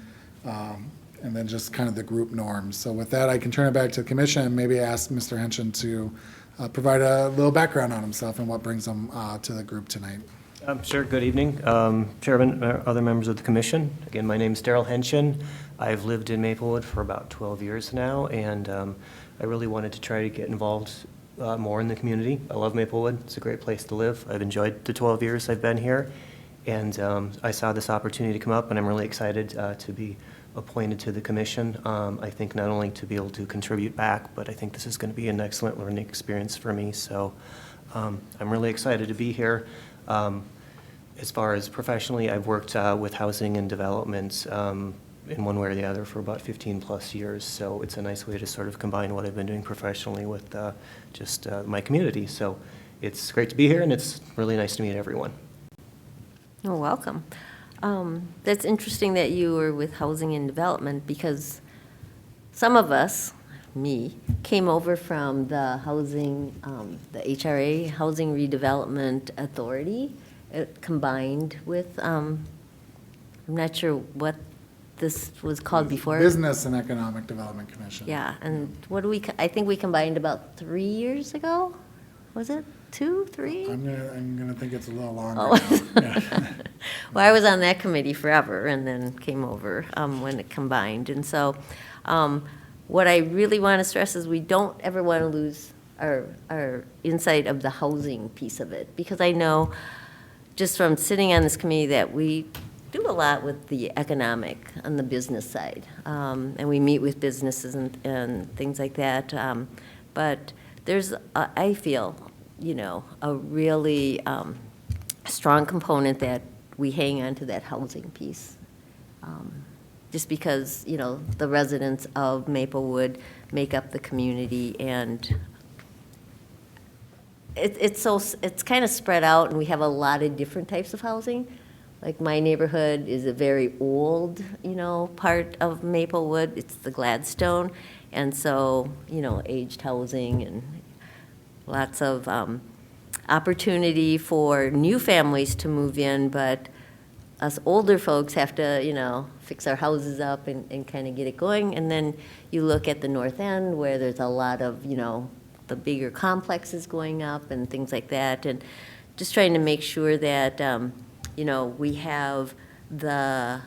and then just kind of the group norms. So with that, I can turn it back to the commission and maybe ask Mr. Henshin to provide a little background on himself and what brings him to the group tonight. Sure, good evening. Chairman, other members of the commission. Again, my name is Daryl Henshin. I've lived in Maplewood for about 12 years now, and I really wanted to try to get involved more in the community. I love Maplewood. It's a great place to live. I've enjoyed the 12 years I've been here, and I saw this opportunity to come up, and I'm really excited to be appointed to the commission. I think not only to be able to contribute back, but I think this is going to be an excellent learning experience for me. So I'm really excited to be here. As far as professionally, I've worked with housing and development in one way or the other for about 15 plus years. So it's a nice way to sort of combine what I've been doing professionally with just my community. So it's great to be here, and it's really nice to meet everyone. Oh, welcome. That's interesting that you were with housing and development, because some of us, me, came over from the housing, the HRA, Housing Redevelopment Authority, combined with, I'm not sure what this was called before. Business and Economic Development Commission. Yeah, and what do we, I think we combined about 3 years ago? Was it 2, 3? I'm gonna think it's a little longer Oh. now. Yeah. Well, I was on that committee forever and then came over when it combined. And so what I really want to stress is we don't ever want to lose our insight of the housing piece of it, because I know just from sitting on this committee that we do a lot with the economic on the business side. And we meet with businesses and things like that. But there's, I feel, a really strong component that we hang on to that housing piece. Just because, the residents of Maplewood make up the community, and it's kind of spread out, and we have a lot of different types of housing. Like my neighborhood is a very old, part of Maplewood. It's the Gladstone, and so, aged housing and lots of opportunity for new families to move in, but us older folks have to, fix our houses up and kind of get it going. And then you look at the north end where there's a lot of, the bigger complexes going up and things like that. And just trying to make sure that, we have the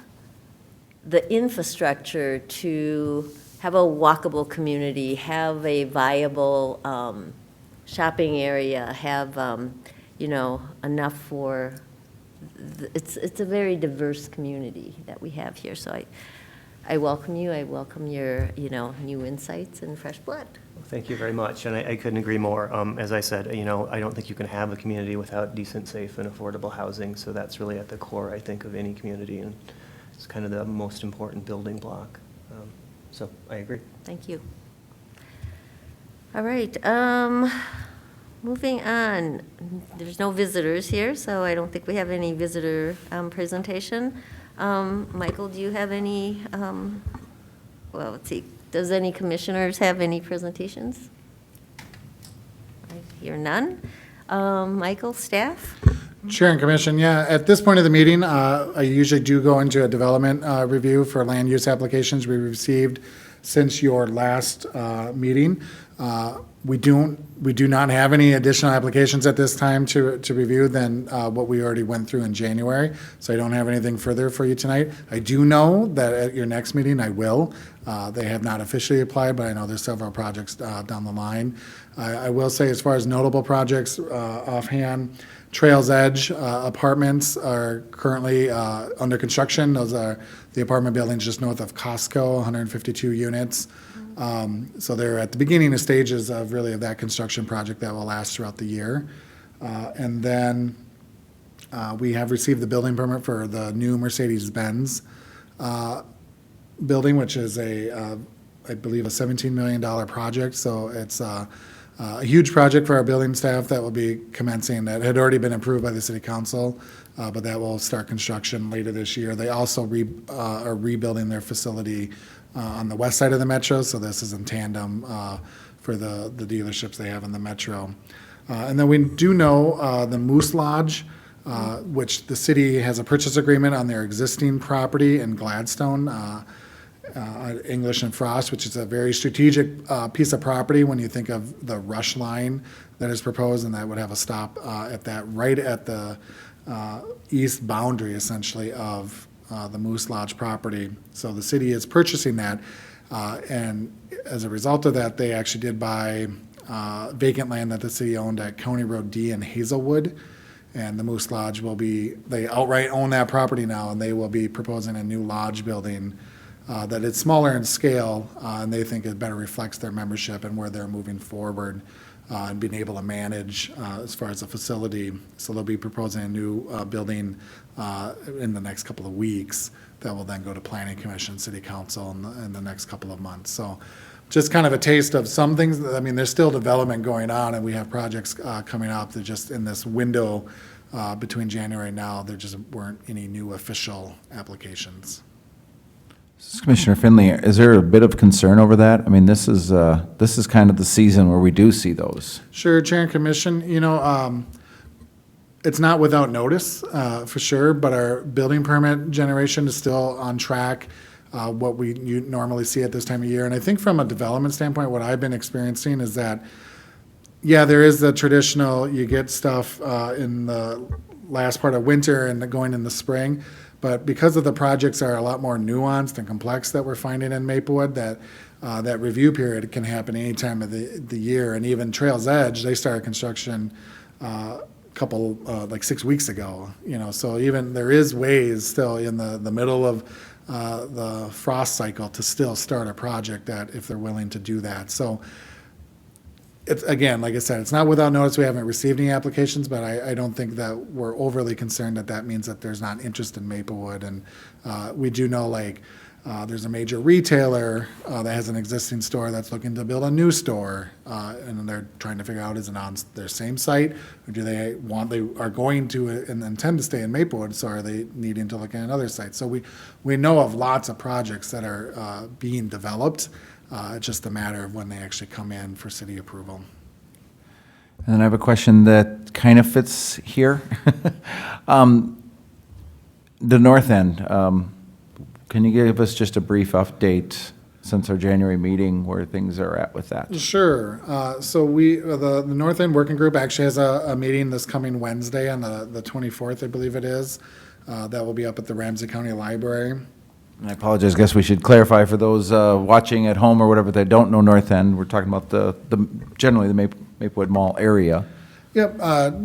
infrastructure to have a walkable community, have a viable shopping area, have, enough for, it's a very diverse community that we have here. So I welcome you. I welcome your, new insights and fresh blood. Thank you very much, and I couldn't agree more. As I said, I don't think you can have a community without decent, safe, and affordable housing, so that's really at the core, I think, of any community, and it's kind of the most important building block. So I agree. Thank you. All right, moving on. There's no visitors here, so I don't think we have any visitor presentation. Michael, do you have any, well, let's see. Does any commissioners have any presentations? I hear none. Michael, staff? Chair and Commission, yeah, at this point of the meeting, I usually do go into a development review for land use applications we received since your last meeting. We do not have any additional applications at this time to review than what we already went through in January, so I don't have anything further for you tonight. I do know that at your next meeting, I will. They have not officially applied, but I know there's several projects down the line. I will say, as far as notable projects offhand, Trails Edge apartments are currently under construction. Those are the apartment buildings just north of Costco, 152 units. So they're at the beginning of stages of that construction project that will last throughout the year. And then we have received the building permit for the new Mercedes-Benz building, which is I believe, a $17 million project. So it's a huge project for our building staff that will be commencing, that had already been approved by the city council, but that will start construction later this year. They also are rebuilding their facility on the west side of the metro, so this is in tandem for the dealerships they have in the metro. And then we do know the Moose Lodge, which the city has a purchase agreement on their existing property in Gladstone, English and Frost, which is a very strategic piece of property when you think of the rush line that is proposed, and that would have a stop right at the east boundary, essentially, of the Moose Lodge property. So the city is purchasing that, and as a result of that, they actually did buy vacant land that the city owned at County Road D in Hazelwood, and the Moose Lodge they outright own that property now, and they will be proposing a new lodge building that is smaller in scale, and they think it better reflects their membership and where they're moving forward and being able to manage as far as the facility. So they'll be proposing a new building in the next couple of weeks that will then go to Planning Commission, City Council in the next couple of months. So just kind of a taste of some things. I mean, there's still development going on, and we have projects coming up that just in this window between January and now, there just weren't any new official applications. Commissioner Finley, is there a bit of concern over that? I mean, this is kind of the season where we do see those. Sure, Chair and Commission, it's not without notice, for sure, but our building permit generation is still on track, what you normally see at this time of year. And I think from a development standpoint, what I've been experiencing is that, yeah, there is the traditional, you get stuff in the last part of winter and going in the spring. But because of the projects are a lot more nuanced and complex that we're finding in Maplewood, that review period can happen any time of the year. And even Trails Edge, they started construction like 6 weeks ago. So even there is ways still in the middle of the frost cycle to still start a project that if they're willing to do that. So it's, again, like I said, it's not without notice. We haven't received any applications, but I don't think that we're overly concerned that means that there's not interest in Maplewood. And we do know, there's a major retailer that has an existing store that's looking to build a new store, and they're trying to figure out, is it on their same site, or they are going to and intend to stay in Maplewood, so are they needing to look at another site? So we know of lots of projects that are being developed. It's just a matter of when they actually come in for city approval. And then I have a question that kind of fits here. the north end, can you give us just a brief update since our January meeting where things are at with that? Sure. So the North End Working Group actually has a meeting this coming Wednesday on the 24th, I believe it is. That will be up at the Ramsey County Library. And I apologize, guess we should clarify for those watching at home or whatever that don't know North End, we're talking about generally the Maplewood Mall area. Yep,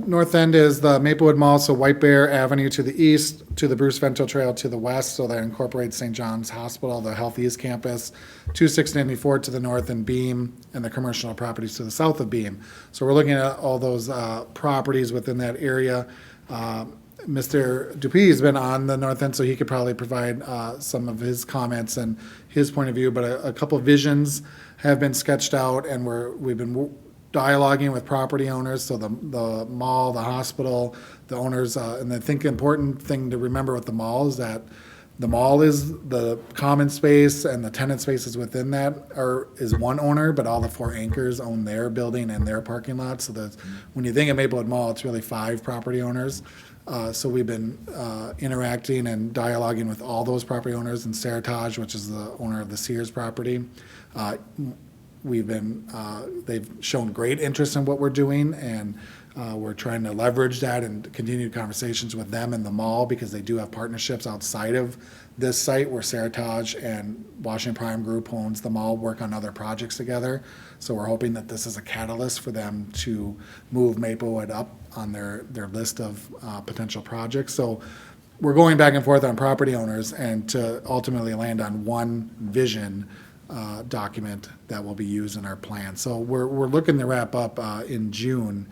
North End is the Maplewood Mall, so White Bear Avenue to the east, to the Bruce Vento Trail to the west, so that incorporates St. John's Hospital, the Health East Campus, 2694 to the north, and Beam, and the commercial properties to the south of Beam. So we're looking at all those properties within that area. Mr. Dupuy has been on the North End, so he could probably provide some of his comments and his point of view, but a couple of visions have been sketched out, and we've been dialoguing with property owners, so the mall, the hospital, the owners, and I think the important thing to remember with the mall is that the mall is the common space, and the tenant spaces within that is one owner, but all the 4 anchors own their building and their parking lot. So when you think of Maplewood Mall, it's really 5 property owners. So we've been interacting and dialoguing with all those property owners, and Seritage, which is the owner of the Sears property. They've shown great interest in what we're doing, and we're trying to leverage that and continue conversations with them in the mall, because they do have partnerships outside of this site where Seritage and Washington Prime Group, who owns the mall, work on other projects together. So we're hoping that this is a catalyst for them to move Maplewood up on their list of potential projects. So we're going back and forth on property owners, and to ultimately land on one vision document that will be used in our plan. So we're looking to wrap up in June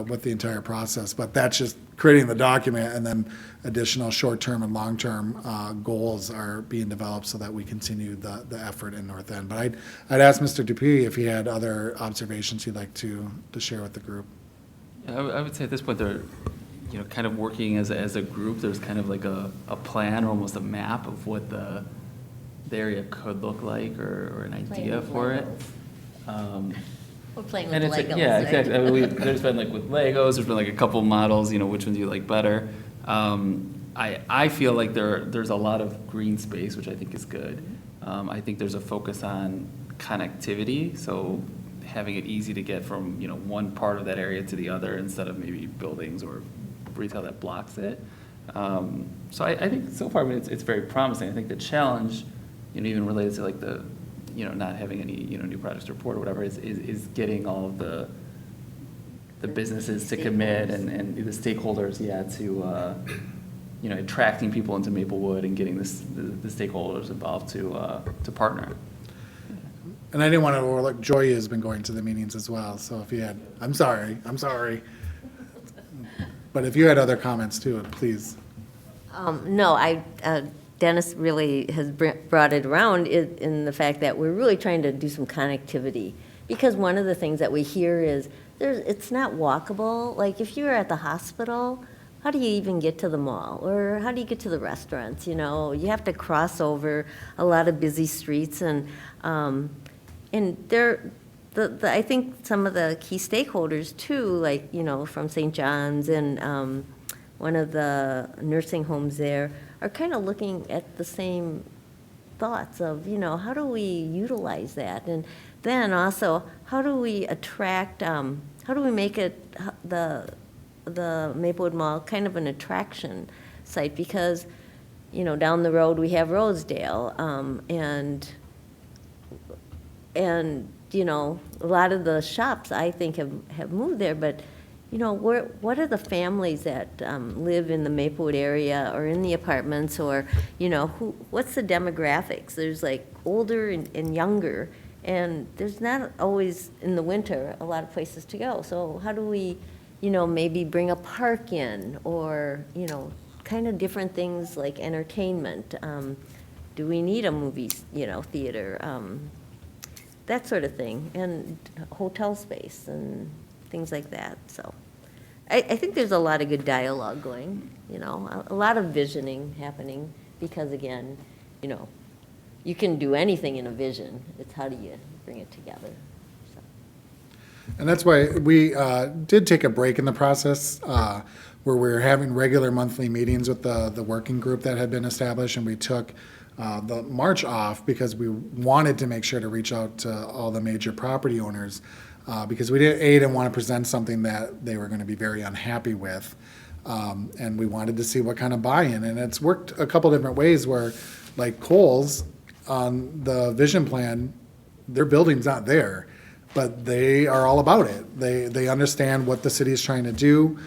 with the entire process, but that's just creating the document, and then additional short-term and long-term goals are being developed so that we continue the effort in North End. But I'd ask Mr. Dupuy if he had other observations he'd like to share with the group. Yeah, I would say at this point they're, kind of working as a group. There's kind of like a plan or almost a map of what the area could look like, or an idea for it. We're playing with And it's Legos. like, yeah, right? exactly. I mean, there's been like with Legos, there's been like a couple models, which ones you like better. I feel like there's a lot of green space, which I think is good. I think there's a focus on connectivity, so having it easy to get from, one part of that area to the other, instead of maybe buildings or retail that blocks it. So I think so far, it's very promising. I think the challenge, even related to like the, not having any, new projects to report or whatever, is getting all of the businesses to commit, and the stakeholders, to, attracting people into Maplewood and getting the stakeholders involved to partner. And I didn't want to overlook, Joy has been going to the meetings as well, so if you had, I'm sorry. But if you had other comments too, please. No, Dennis really has brought it around in the fact that we're really trying to do some connectivity. Because one of the things that we hear is, it's not walkable. Like, if you're at the hospital, how do you even get to the mall? Or how do you get to the restaurants, You have to cross over a lot of busy streets, and I think some of the key stakeholders too, like, from St. John's and one of the nursing homes there, are kind of looking at the same thoughts of, how do we utilize that? And then also, how do we attract, how do we make it, the Maplewood Mall kind of an attraction site? Because, down the road we have Rosedale, and a lot of the shops, I think, have moved there, but what are the families that live in the Maplewood area or in the apartments, or, what's the demographics? There's like older and younger, and there's not always, in the winter, a lot of places to go. So how do we, maybe bring a park in, or, kind of different things like entertainment? Do we need a movie, theater? That sort of thing, and hotel space and things like that. So I think there's a lot of good dialogue going, a lot of visioning happening, because again, you can do anything in a vision. It's how do you bring it together? So. And that's why we did take a break in the process where we were having regular monthly meetings with the working group that had been established, and we took the March off because we wanted to make sure to reach out to all the major property owners because we didn't want to present something that they were going to be very unhappy with. And we wanted to see what kind of buy-in. And it's worked a couple different ways where, like Kohl's, on the vision plan, their building's not there, but they are all about it. They understand what the city is trying to do.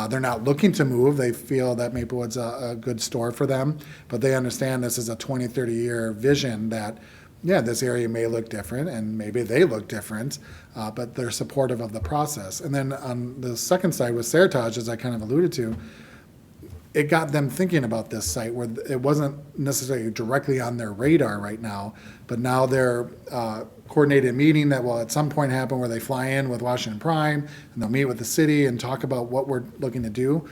They're not looking to move. They feel that Maplewood's a good store for them, but they understand this is a 20, 30-year vision that, yeah, this area may look different and maybe they look different, but they're supportive of the process. And then on the second side with Seritage, as I kind of alluded to, it got them thinking about this site where it wasn't necessarily directly on their radar right now, but now they're coordinated meeting that will at some point happen where they fly in with Washington Prime and they'll meet with the city and talk about what we're looking to do.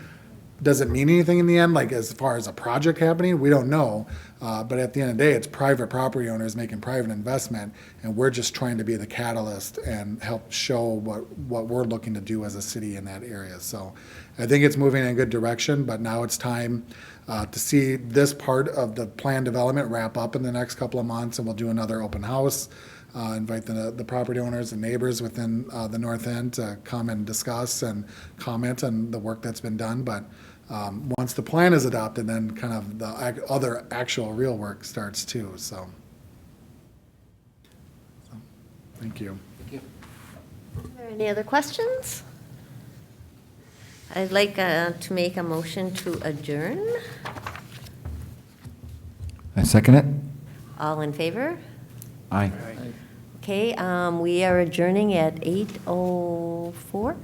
Does it mean anything in the end, like as far as a project happening? We don't know. But at the end of the day, it's private property owners making private investment, and we're just trying to be the catalyst and help show what we're looking to do as a city in that area. So I think it's moving in a good direction, but now it's time to see this part of the plan development wrap up in the next couple of months, and we'll do another open house. Invite the property owners and neighbors within the north end to come and discuss and comment on the work that's been done. But once the plan is adopted, then kind of the other actual real work starts too. So thank you. Are there any other questions? I'd like to make a motion to adjourn. I second it. All in favor? Aye. Okay, we are adjourning at 8:04.